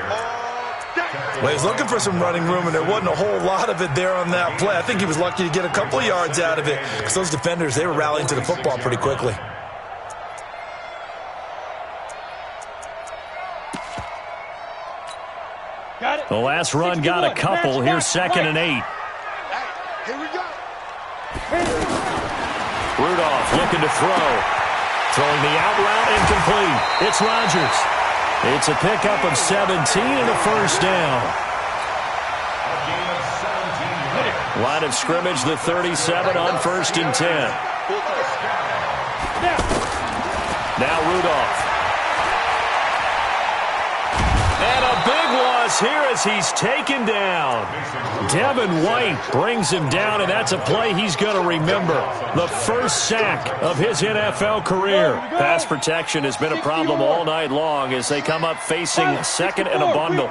S2: Well, he was looking for some running room, and there wasn't a whole lot of it there on that play. I think he was lucky to get a couple of yards out of it because those defenders, they were rallying to the football pretty quickly.
S5: Got it.
S1: The last run got a couple. Here's 2nd and 8.
S4: Here we go.
S1: Rudolph looking to throw. Throwing the out route, incomplete. It's Rodgers. It's a pickup of 17 and a 1st down. Line of scrimmage, the 37 on 1st and 10. Now Rudolph. And a big loss here as he's taken down. Devin White brings him down, and that's a play he's going to remember. The first sack of his NFL career. Pass protection has been a problem all night long as they come up facing 2nd and a bundle.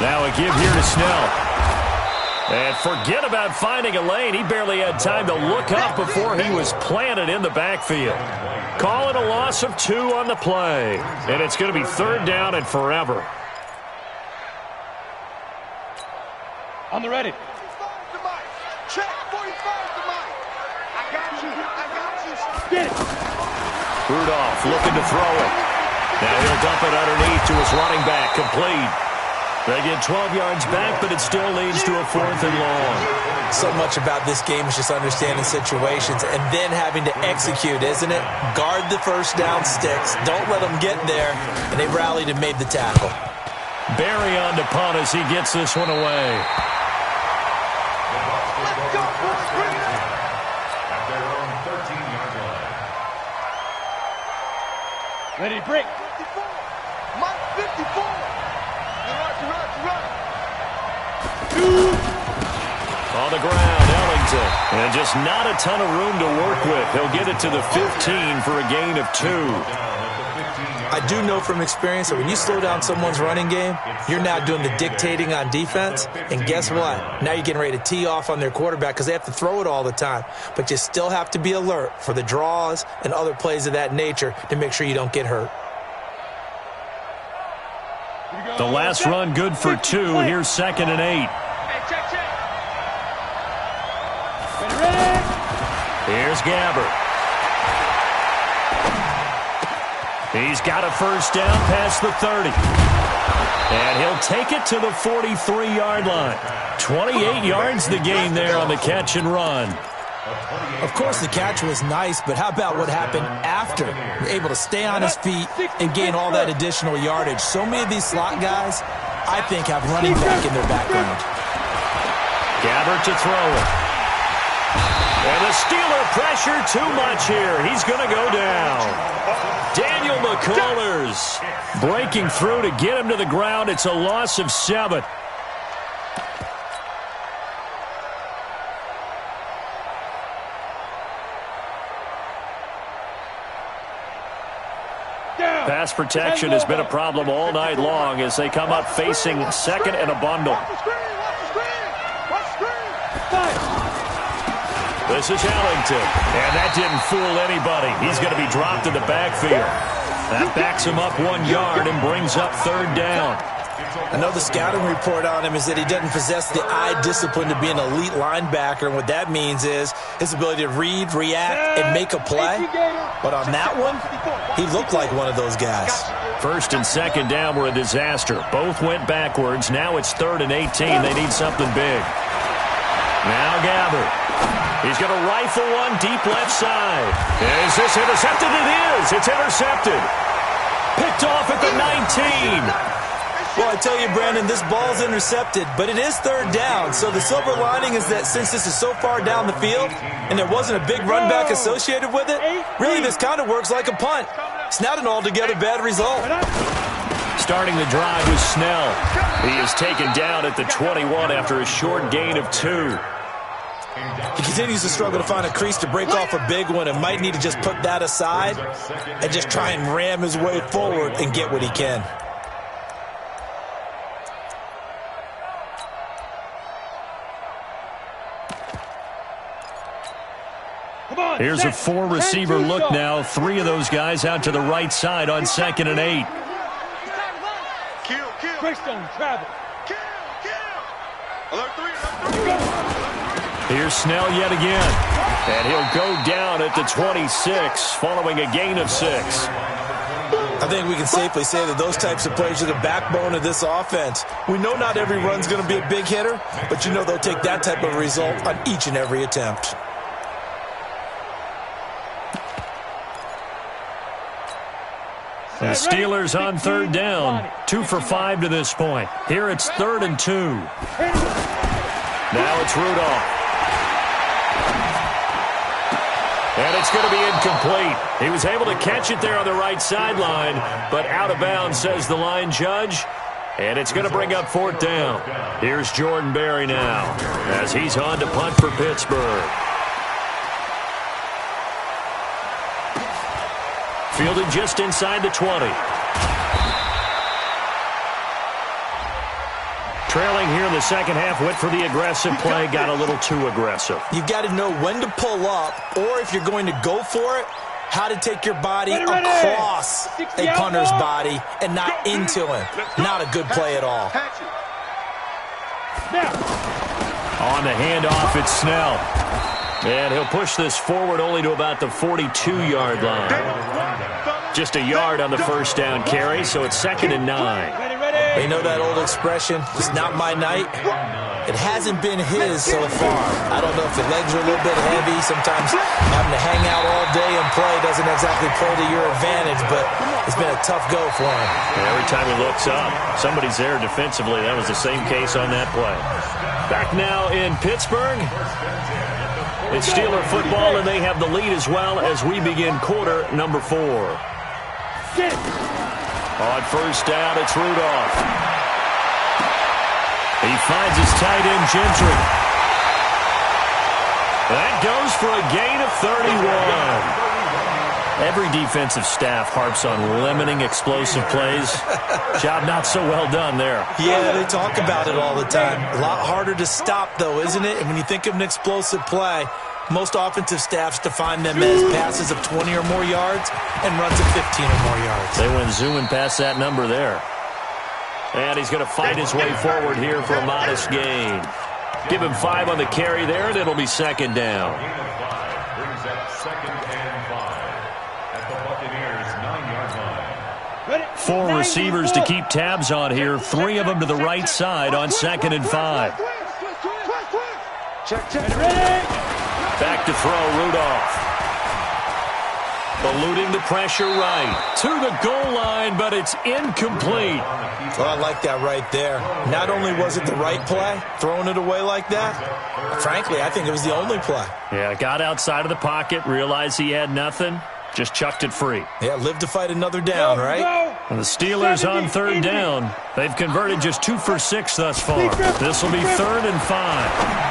S1: Now a give here to Snell. And forget about finding a lane. He barely had time to look up before he was planted in the backfield. Call it a loss of 2 on the play. And it's going to be 3rd down and forever.
S5: On the ready.
S4: Check 45 to Mike. I got you.
S5: Get it.
S1: Rudolph looking to throw it. Now he'll dump it underneath to his running back, complete. They get 12 yards back, but it still leads to a 4th and long.
S2: So much about this game is just understanding situations and then having to execute, isn't it? Guard the 1st down sticks. Don't let them get there. And they rallied and made the tackle.
S1: Barry on to punt as he gets this one away.
S5: Ready to break.
S4: 54. Mike 54. Run.
S1: On the ground, Ellington. And just not a ton of room to work with. He'll get it to the 15 for a gain of 2.
S2: I do know from experience that when you slow down someone's running game, you're now doing the dictating on defense. And guess what? Now you're getting ready to tee off on their quarterback because they have to throw it all the time. But you still have to be alert for the draws and other plays of that nature to make sure you don't get hurt.
S1: The last run good for 2. Here's 2nd and 8.
S5: Check. Ready.
S1: Here's Gabbert. He's got a 1st down past the 30. And he'll take it to the 43-yard line. 28 yards the gain there on the catch and run.
S2: Of course, the catch was nice, but how about what happened after? Able to stay on his feet and gain all that additional yardage. So many of these slot guys, I think, have running back in their background.
S1: Gabbert to throw it. And the Steeler pressure too much here. He's going to go down. Daniel McCullers breaking through to get him to the ground. It's a loss of 7. Pass protection has been a problem all night long as they come up facing second and a bundle. This is Ellington, and that didn't fool anybody. He's going to be dropped in the backfield. That backs him up 1 yard and brings up 3rd down.
S2: I know the scouting report on him is that he doesn't possess the eye discipline to be an elite linebacker, and what that means is his ability to read, react, and make a play. But on that one, he looked like one of those guys.
S1: 1st and 2nd down were a disaster. Both went backwards. Now it's 3rd and 18. They need something big. Now Gabbard. He's going to rifle one deep left side. Is this intercepted? It is. It's intercepted. Picked off at the 19.
S2: Well, I tell you, Brandon, this ball's intercepted, but it is 3rd down. So the silver lining is that since this is so far down the field and there wasn't a big run back associated with it, really this kind of works like a punt. It's not an altogether bad result.
S1: Starting the drive was Snell. He is taken down at the 21 after a short gain of 2.
S2: He continues to struggle to find a crease to break off a big one and might need to just put that aside and just try and ram his way forward and get what he can.
S1: Here's a 4-receiver look now. 3 of those guys out to the right side on 2nd and 8. Here's Snell yet again. And he'll go down at the 26 following a gain of 6.
S2: I think we can safely say that those types of plays are the backbone of this offense. We know not every run's going to be a big hitter, but you know they'll take that type of result on each and every attempt.
S1: The Steelers on 3rd down. 2 for 5 to this point. Here it's 3rd and 2. Now it's Rudolph. And it's going to be incomplete. He was able to catch it there on the right sideline, but out of bounds, says the line judge. And it's going to bring up 4th down. Here's Jordan Berry now as he's on to punt for Pittsburgh. Fielded just inside the 20. Trailing here in the second half, went for the aggressive play, got a little too aggressive.
S2: You've got to know when to pull up, or if you're going to go for it, how to take your body across a punter's body and not into him. Not a good play at all.
S1: On the handoff, it's Snell. And he'll push this forward only to about the 42-yard line. Just a yard on the 1st down carry, so it's 2nd and 9.
S2: You know that old expression, it's not my night? It hasn't been his so far. I don't know if the legs are a little bit heavy. Sometimes having to hang out all day and play doesn't exactly play to your advantage, but it's been a tough go for him.
S1: Every time he looks up, somebody's there defensively. That was the same case on that play. Back now in Pittsburgh. It's Steeler football, and they have the lead as well as we begin quarter number 4. On 1st down, it's Rudolph. He finds his tight end, Gentry. That goes for a gain of 31. Every defensive staff harps on limiting explosive plays. Job not so well done there.
S2: Yeah, they talk about it all the time. A lot harder to stop, though, isn't it? And when you think of an explosive play, most offensive staffs define them as passes of 20 or more yards and runs of 15 or more yards.
S1: They went zooming past that number there. And he's going to fight his way forward here for a modest gain. Give him 5 on the carry there, and it'll be 2nd down.
S3: Brings up 2nd and 5 at the Buccaneers' 9-yard line.
S1: 4 receivers to keep tabs on here. 3 of them to the right side on 2nd and 5.
S5: Check. Ready?
S1: Back to throw, Rudolph. Eluding the pressure right. To the goal line, but it's incomplete.
S2: Well, I like that right there. Not only was it the right play, throwing it away like that, frankly, I think it was the only play.
S1: Yeah, got outside of the pocket, realized he had nothing, just chucked it free.
S2: Yeah, live to fight another down, right?
S1: And the Steelers on third down. They've converted just 2 for 6 thus far. This will be 3rd and 5.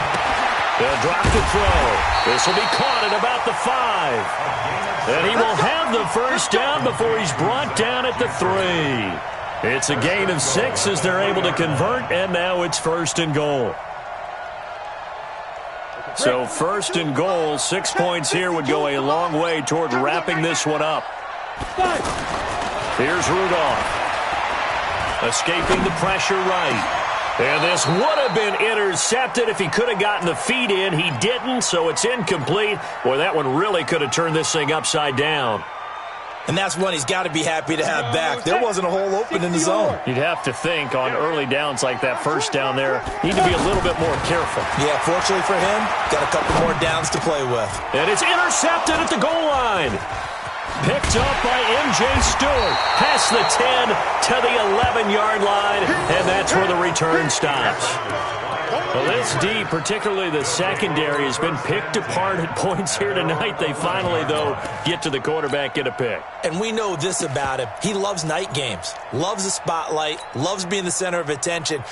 S1: They'll drop the throw. This will be caught at about the 5. And he will have the first down before he's brought down at the 3. It's a gain of 6 as they're able to convert, and now it's 1st and goal. So 1st and goal, 6 points here would go a long way toward wrapping this one up. Here's Rudolph. Escaping the pressure right. And this would have been intercepted if he could have gotten the feet in. He didn't, so it's incomplete. Boy, that one really could have turned this thing upside down.
S2: And that's one he's got to be happy to have back. There wasn't a hole open in the zone.
S1: You'd have to think on early downs like that first down there, need to be a little bit more careful.
S2: Yeah, fortunately for him, got a couple more downs to play with.
S1: And it's intercepted at the goal line. Picked up by M.J. Stewart. Past the 10 to the 11-yard line, and that's where the return stops. Well, this D, particularly the secondary, has been picked apart at points here tonight. They finally, though, get to the quarterback, get a pick.
S2: And we know this about him. He loves night games, loves the spotlight, loves being the center of attention.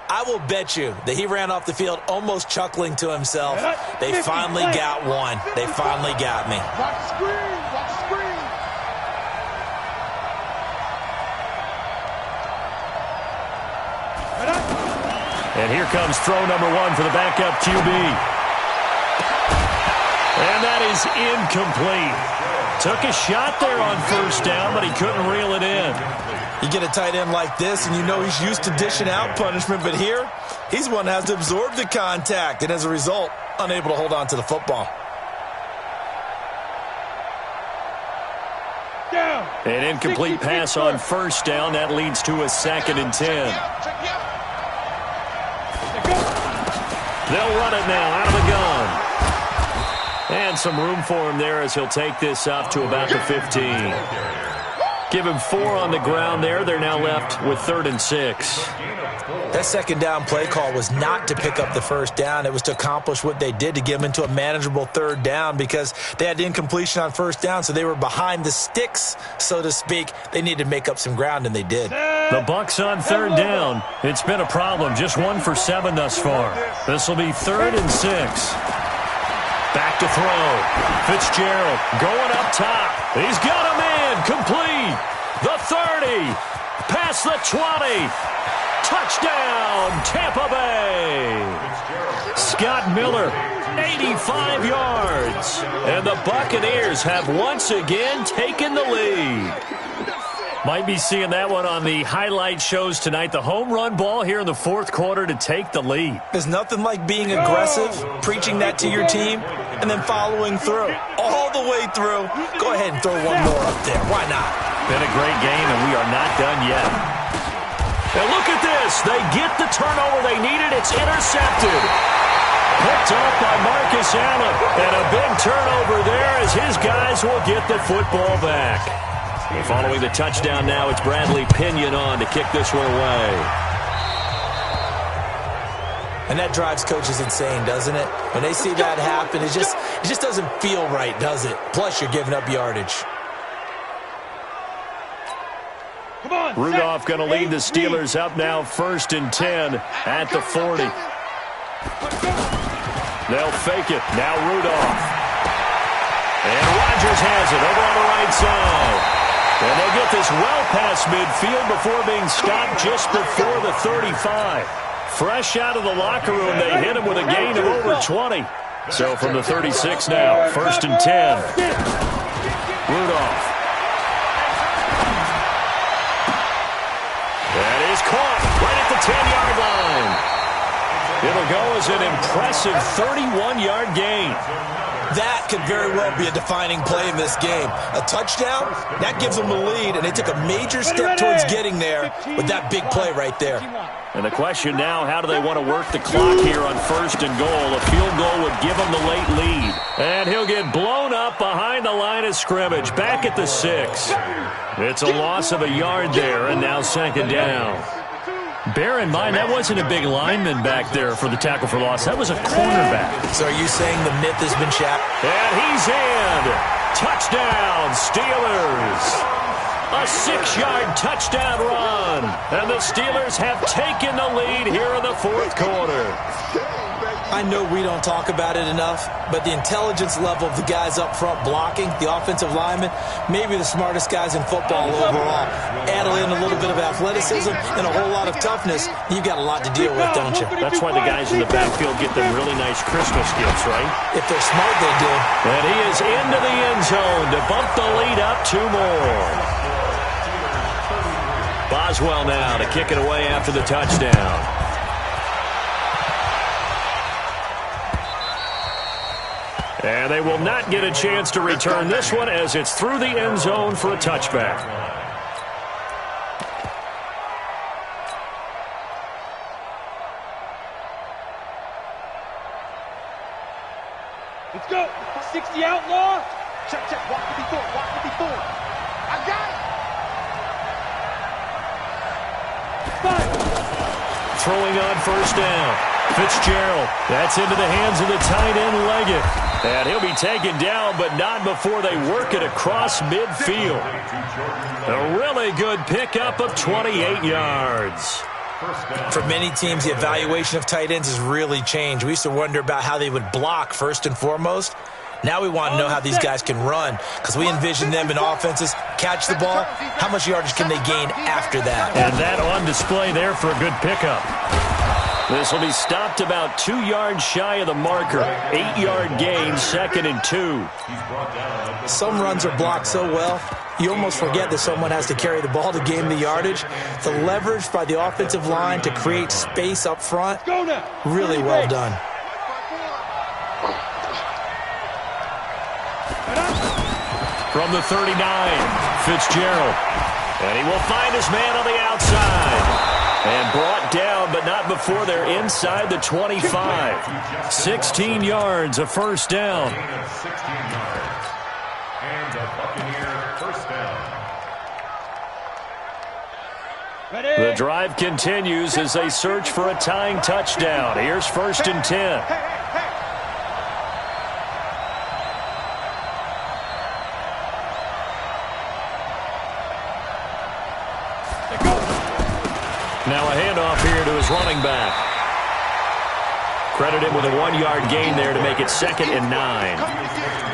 S2: I will bet you that he ran off the field almost chuckling to himself. They finally got one. They finally got me.
S4: Watch the screen. Watch the screen.
S1: And here comes throw number 1 for the backup QB. And that is incomplete. Took a shot there on first down, but he couldn't reel it in.
S2: You get a tight end like this, and you know he's used to dishing out punishment, but here, he's one that has to absorb the contact, and as a result, unable to hold on to the football.
S1: An incomplete pass on first down. That leads to a 2nd and 10. They'll run it now out of the gun. And some room for him there as he'll take this up to about the 15. Give him 4 on the ground there. They're now left with 3rd and 6.
S2: That second down play call was not to pick up the first down. It was to accomplish what they did to get them into a manageable 3rd down because they had incompletion on first down, so they were behind the sticks, so to speak. They needed to make up some ground, and they did.
S1: The Bucs on 3rd down. It's been a problem. Just 1 for 7 thus far. This will be 3rd and 6. Back to throw. Fitzgerald going up top. He's got a man. Complete. The 30. Past the 20. Touchdown, Tampa Bay. Scott Miller, 85 yards. And the Buccaneers have once again taken the lead. Might be seeing that one on the highlight shows tonight. The home run ball here in the 4th quarter to take the lead.
S2: There's nothing like being aggressive, preaching that to your team, and then following through. All the way through. Go ahead and throw one more up there. Why not?
S1: Been a great game, and we are not done yet. And look at this. They get the turnover they needed. It's intercepted. Picked up by Marcus Allen. And a big turnover there as his guys will get the football back. And following the touchdown now, it's Bradley Pinion on to kick this one away.
S2: And that drives coaches insane, doesn't it? When they see that happen, it just doesn't feel right, does it? Plus, you're giving up yardage.
S1: Rudolph going to lead the Steelers up now 1st and 10 at the 40. They'll fake it. Now Rudolph. And Rodgers has it over on the right side. And they'll get this well past midfield before being stopped just before the 35. Fresh out of the locker room, they hit him with a gain of over 20. So from the 36 now, 1st and 10. Rudolph. That is caught right at the 10-yard line. It'll go as an impressive 31-yard gain.
S2: That could very well be a defining play in this game. A touchdown, that gives them the lead, and they took a major step towards getting there with that big play right there.
S1: And the question now, how do they want to work the clock here on 1st and goal? A field goal would give them the late lead. And he'll get blown up up behind the line of scrimmage, back at the 6. It's a loss of a yard there, and now second down. Bear in mind, that wasn't a big lineman back there for the tackle for loss. That was a cornerback.
S2: So are you saying the myth has been shattered?
S1: And he's in. Touchdown, Steelers. A 6-yard touchdown run. And the Steelers have taken the lead here in the fourth quarter.
S2: I know we don't talk about it enough, but the intelligence level of the guys up front blocking, the offensive linemen, maybe the smartest guys in football overall. Add in a little bit of athleticism and a whole lot of toughness, you've got a lot to deal with, don't you?
S1: That's why the guys in the backfield get them really nice Christmas gifts, right?
S2: If they're smart, they do.
S1: And he is into the end zone to bump the lead up 2 more. Boswell now to kick it away after the touchdown. And they will not get a chance to return this one as it's through the end zone for a touchback.
S5: Let's go. 60 outlaw.
S4: Check, check. Walk to be four. Walk to be four. I got it.
S5: 5.
S1: Throwing on first down. Fitzgerald. That's into the hands of the tight end, Leggett. And he'll be taken down, but not before they work it across midfield. A really good pickup of 28 yards.
S2: For many teams, the evaluation of tight ends has really changed. We used to wonder about how they would block first and foremost. Now we want to know how these guys can run, because we envision them in offenses, catch the ball, how much yardage can they gain after that?
S1: And that on display there for a good pickup. This will be stopped about 2 yards shy of the marker. 8-yard gain, 2nd and 2.
S2: Some runs are blocked so well, you almost forget that someone has to carry the ball to gain the yardage. The leverage by the offensive line to create space up front, really well done.
S1: From the 39, Fitzgerald. And he will find his man on the outside. And brought down, but not before they're inside the 25. 16 yards, a first down.
S3: And a Buccaneer first down.
S1: The drive continues as they search for a tying touchdown. Here's 1st and 10. Now a handoff here to his running back. Credit him with a 1-yard gain there to make it 2nd and 9.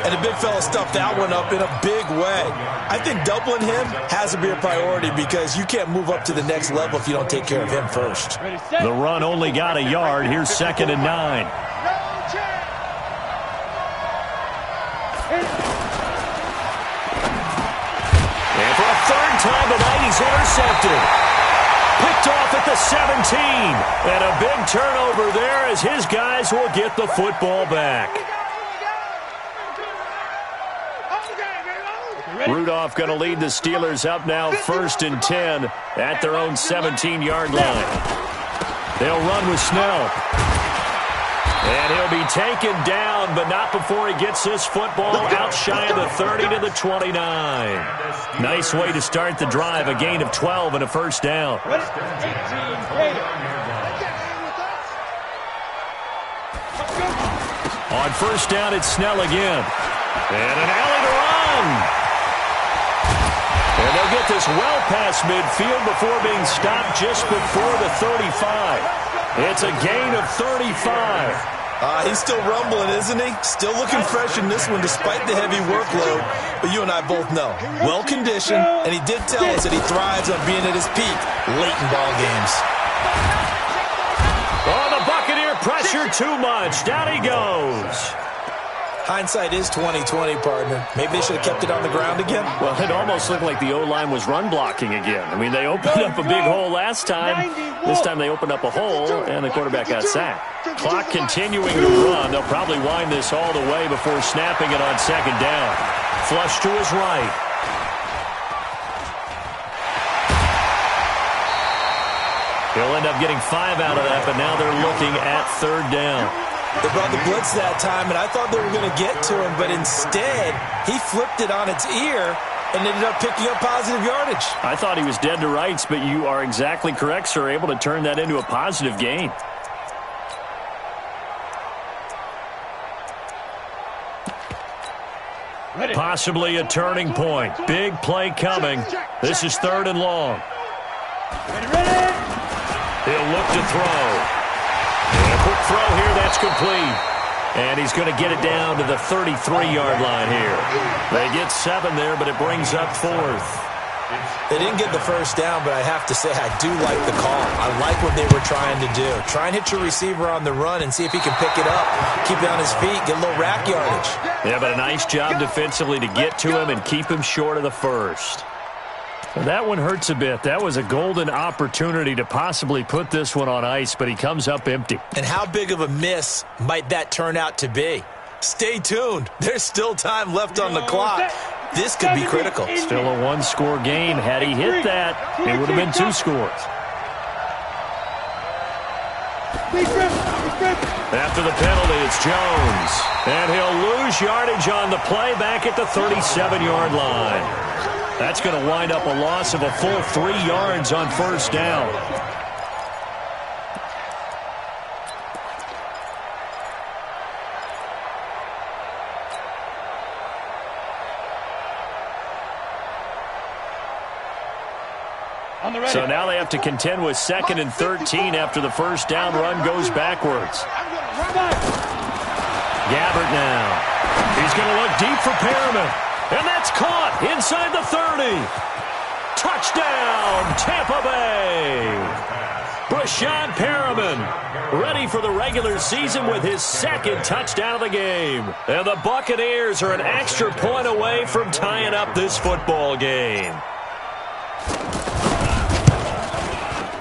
S2: And the big fella stuffed that one up in a big way. I think doubling him has to be a priority because you can't move up to the next level if you don't take care of him first.
S1: The run only got a yard. Here's 2nd and 9. And for a 3rd time tonight, he's intercepted. Picked off at the 17. And a big turnover there as his guys will get the football back. Rudolph going to lead the Steelers up now 1st and 10 at their own 17-yard line. They'll run with Snell. And he'll be taken down, but not before he gets this football out shy of the 30 to the 29. Nice way to start the drive, a gain of 12 and a first down. On first down, it's Snell again. And an alley to run. And they'll get this well past midfield before being stopped just before the 35. It's a gain of 35.
S2: He's still rumbling, isn't he? Still looking fresh in this one despite the heavy workload. But you and I both know, well-conditioned, and he did tell us that he thrives on being at his peak late in ball games.
S1: Oh, the Buccaneer pressure too much. Down he goes.
S2: Hindsight is 20/20, partner. Maybe they should have kept it on the ground again.
S1: Well, it almost looked like the O-line was run blocking again. I mean, they opened up a big hole last time. This time they opened up a hole, and the quarterback got sacked. Clock continuing to run. They'll probably wind this all the way before snapping it on 2nd down. Flush to his right. He'll end up getting 5 out of that, but now they're looking at 3rd down.
S2: They brought the blitz that time, and I thought they were going to get to him, but instead, he flipped it on its ear and ended up picking up positive yardage.
S1: I thought he was dead to rights, but you are exactly correct, sir. Able to turn that into a positive gain. Possibly a turning point. Big play coming. This is 3rd and long. He'll look to throw. And a quick throw here, that's complete. And he's going to get it down to the 33-yard line here. They get 7 there, but it brings up 4th.
S2: They didn't get the first down, but I have to say I do like the call. I like what they were trying to do. Try and hit your receiver on the run and see if he can pick it up, keep it on his feet, get a little rack yardage.
S1: Yeah, but a nice job defensively to get to him and keep him short of the first. Well, that one hurts a bit. That was a golden opportunity to possibly put this one on ice, but he comes up empty.
S2: And how big of a miss might that turn out to be? Stay tuned. There's still time left on the clock. This could be critical.
S1: Still a 1-score game. Had he hit that, it would have been 2 scores. After the penalty, it's Jones. And he'll lose yardage on the play back at the 37-yard line. That's going to wind up a loss of a full 3 yards on first down. So now they have to contend with 2nd and 13 after the first down run goes backwards. Gabbert now. He's going to look deep for Perriman. And that's caught inside the 30. Touchdown, Tampa Bay. Brashad Perriman ready for the regular season with his 2nd touchdown of the game. And the Buccaneers are an extra point away from tying up this football game.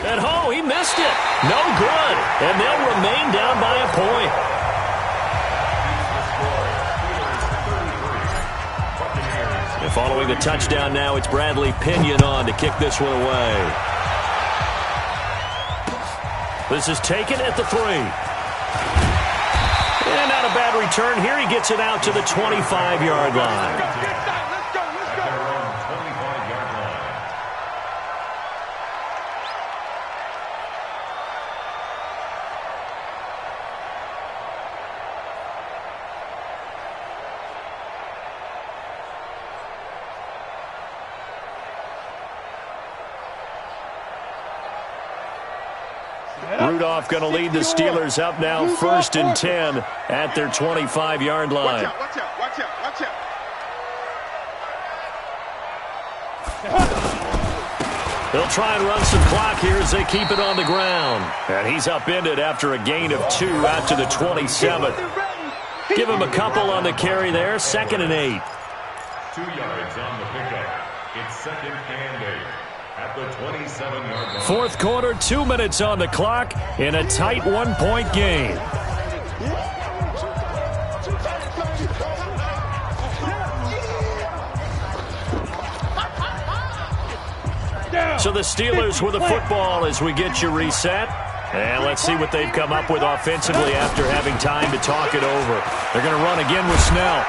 S1: And oh, he missed it. No good. And they'll remain down by a point. And following the touchdown now, it's Bradley Pinion on to kick this one away. This is taken at the 3. And not a bad return here. He gets it out to the 25-yard line. Rudolph going to lead the Steelers up now 1st and 10 at their 25-yard line.
S4: Watch out.
S1: They'll try and run some clock here as they keep it on the ground. And he's upended after a gain of 2 out to the 27th. Give him a couple on the carry there. 2nd and 8.
S3: 2 yards on the pickup. It's 2nd and 8. At the 27-yard line.
S1: 4th quarter, 2 minutes on the clock in a tight 1-point game. So the Steelers with the football as we get you reset. And let's see what they've come up with offensively after having time to talk it over. They're going to run again with Snell.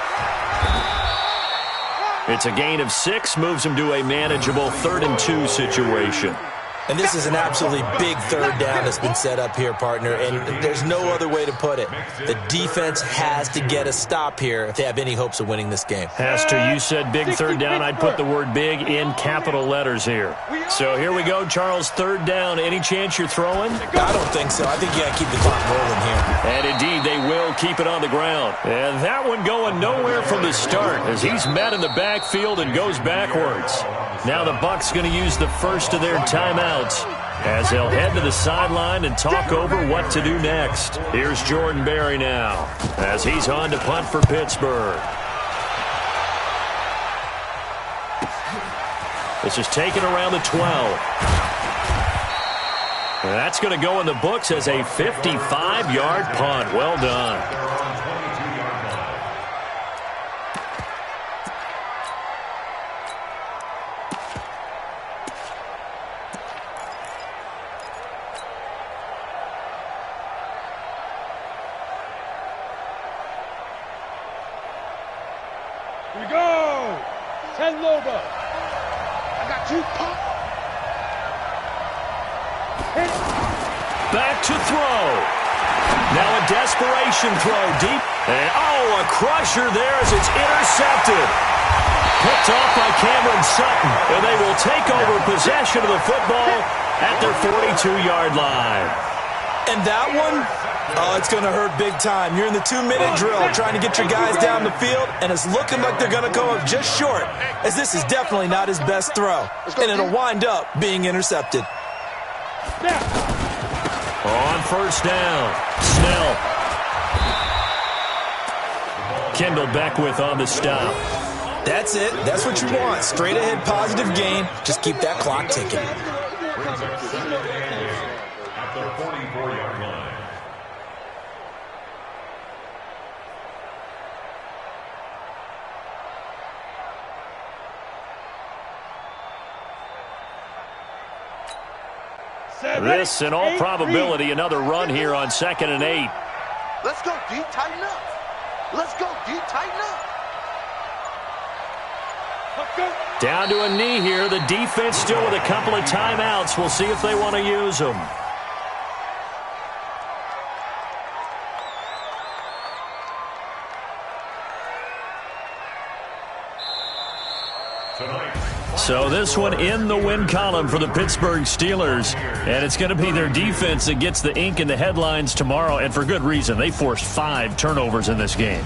S1: It's a gain of 6, moves them to a manageable 3rd and 2 situation.
S2: And this is an absolutely big 3rd down that's been set up here, partner, and there's no other way to put it. The defense has to get a stop here if they have any hopes of winning this game.
S1: Has to. You said big 3rd down. I'd put the word big in capital letters here. So here we go, Charles, 3rd down. Any chance you're throwing?
S2: I don't think so. I think you got to keep the clock rolling here.
S1: And indeed, they will keep it on the ground. And that one going nowhere from the start as he's met in the backfield and goes backwards. Now the Bucs going to use the first of their timeouts as they'll head to the sideline and talk over what to do next. Here's Jordan Berry now as he's on to punt for Pittsburgh. This is taken around the 12. And that's going to go in the books as a 55-yard punt. Well done.
S5: Here we go. 10 Loba.
S4: I got you, pop.
S1: Back to throw. Now a desperation throw deep. And, a crusher there as it's intercepted. Picked off by Cameron Sutton. And they will take over possession of the football at their 42-yard line.
S2: And that one, it's going to hurt big time. You're in the 2-minute drill trying to get your guys down the field, and it's looking like they're going to come up just short, as this is definitely not his best throw. And it'll wind up being intercepted.
S1: On first down, Snell. Kendall Beckwith on the stop.
S2: That's it. That's what you want. Straight ahead positive gain. Just keep that clock ticking.
S3: At the 44-yard line.
S1: This, in all probability, another run here on 2nd and 8.
S4: Let's go, D. Tighten up. Let's go, D. Tighten up.
S1: Down to a knee here. The defense still with a couple of timeouts. We'll see if they want to use them. So this one in the win column for the Pittsburgh Steelers. And it's going to be their defense that gets the ink in the headlines tomorrow, and for good reason. They forced 5 turnovers in this game.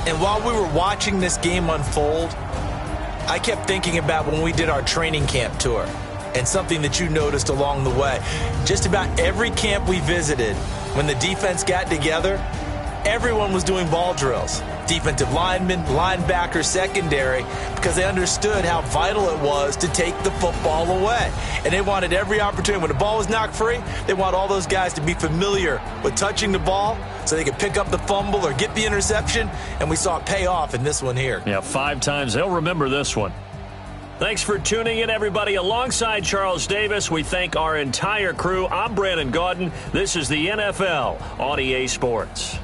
S2: And while we were watching this game unfold, I kept thinking about when we did our training camp tour and something that you noticed along the way. Just about every camp we visited, when the defense got together, everyone was doing ball drills. Defensive linemen, linebackers, secondary, because they understood how vital it was to take the football away. And they wanted every opportunity. When the ball was knocked free, they want all those guys to be familiar with touching the ball so they could pick up the fumble or get the interception. And we saw it pay off in this one here.
S1: Yeah, 5 times. They'll remember this one. Thanks for tuning in, everybody. Alongside Charles Davis, we thank our entire crew. I'm Brandon Gaudin. This is the NFL on EA Sports.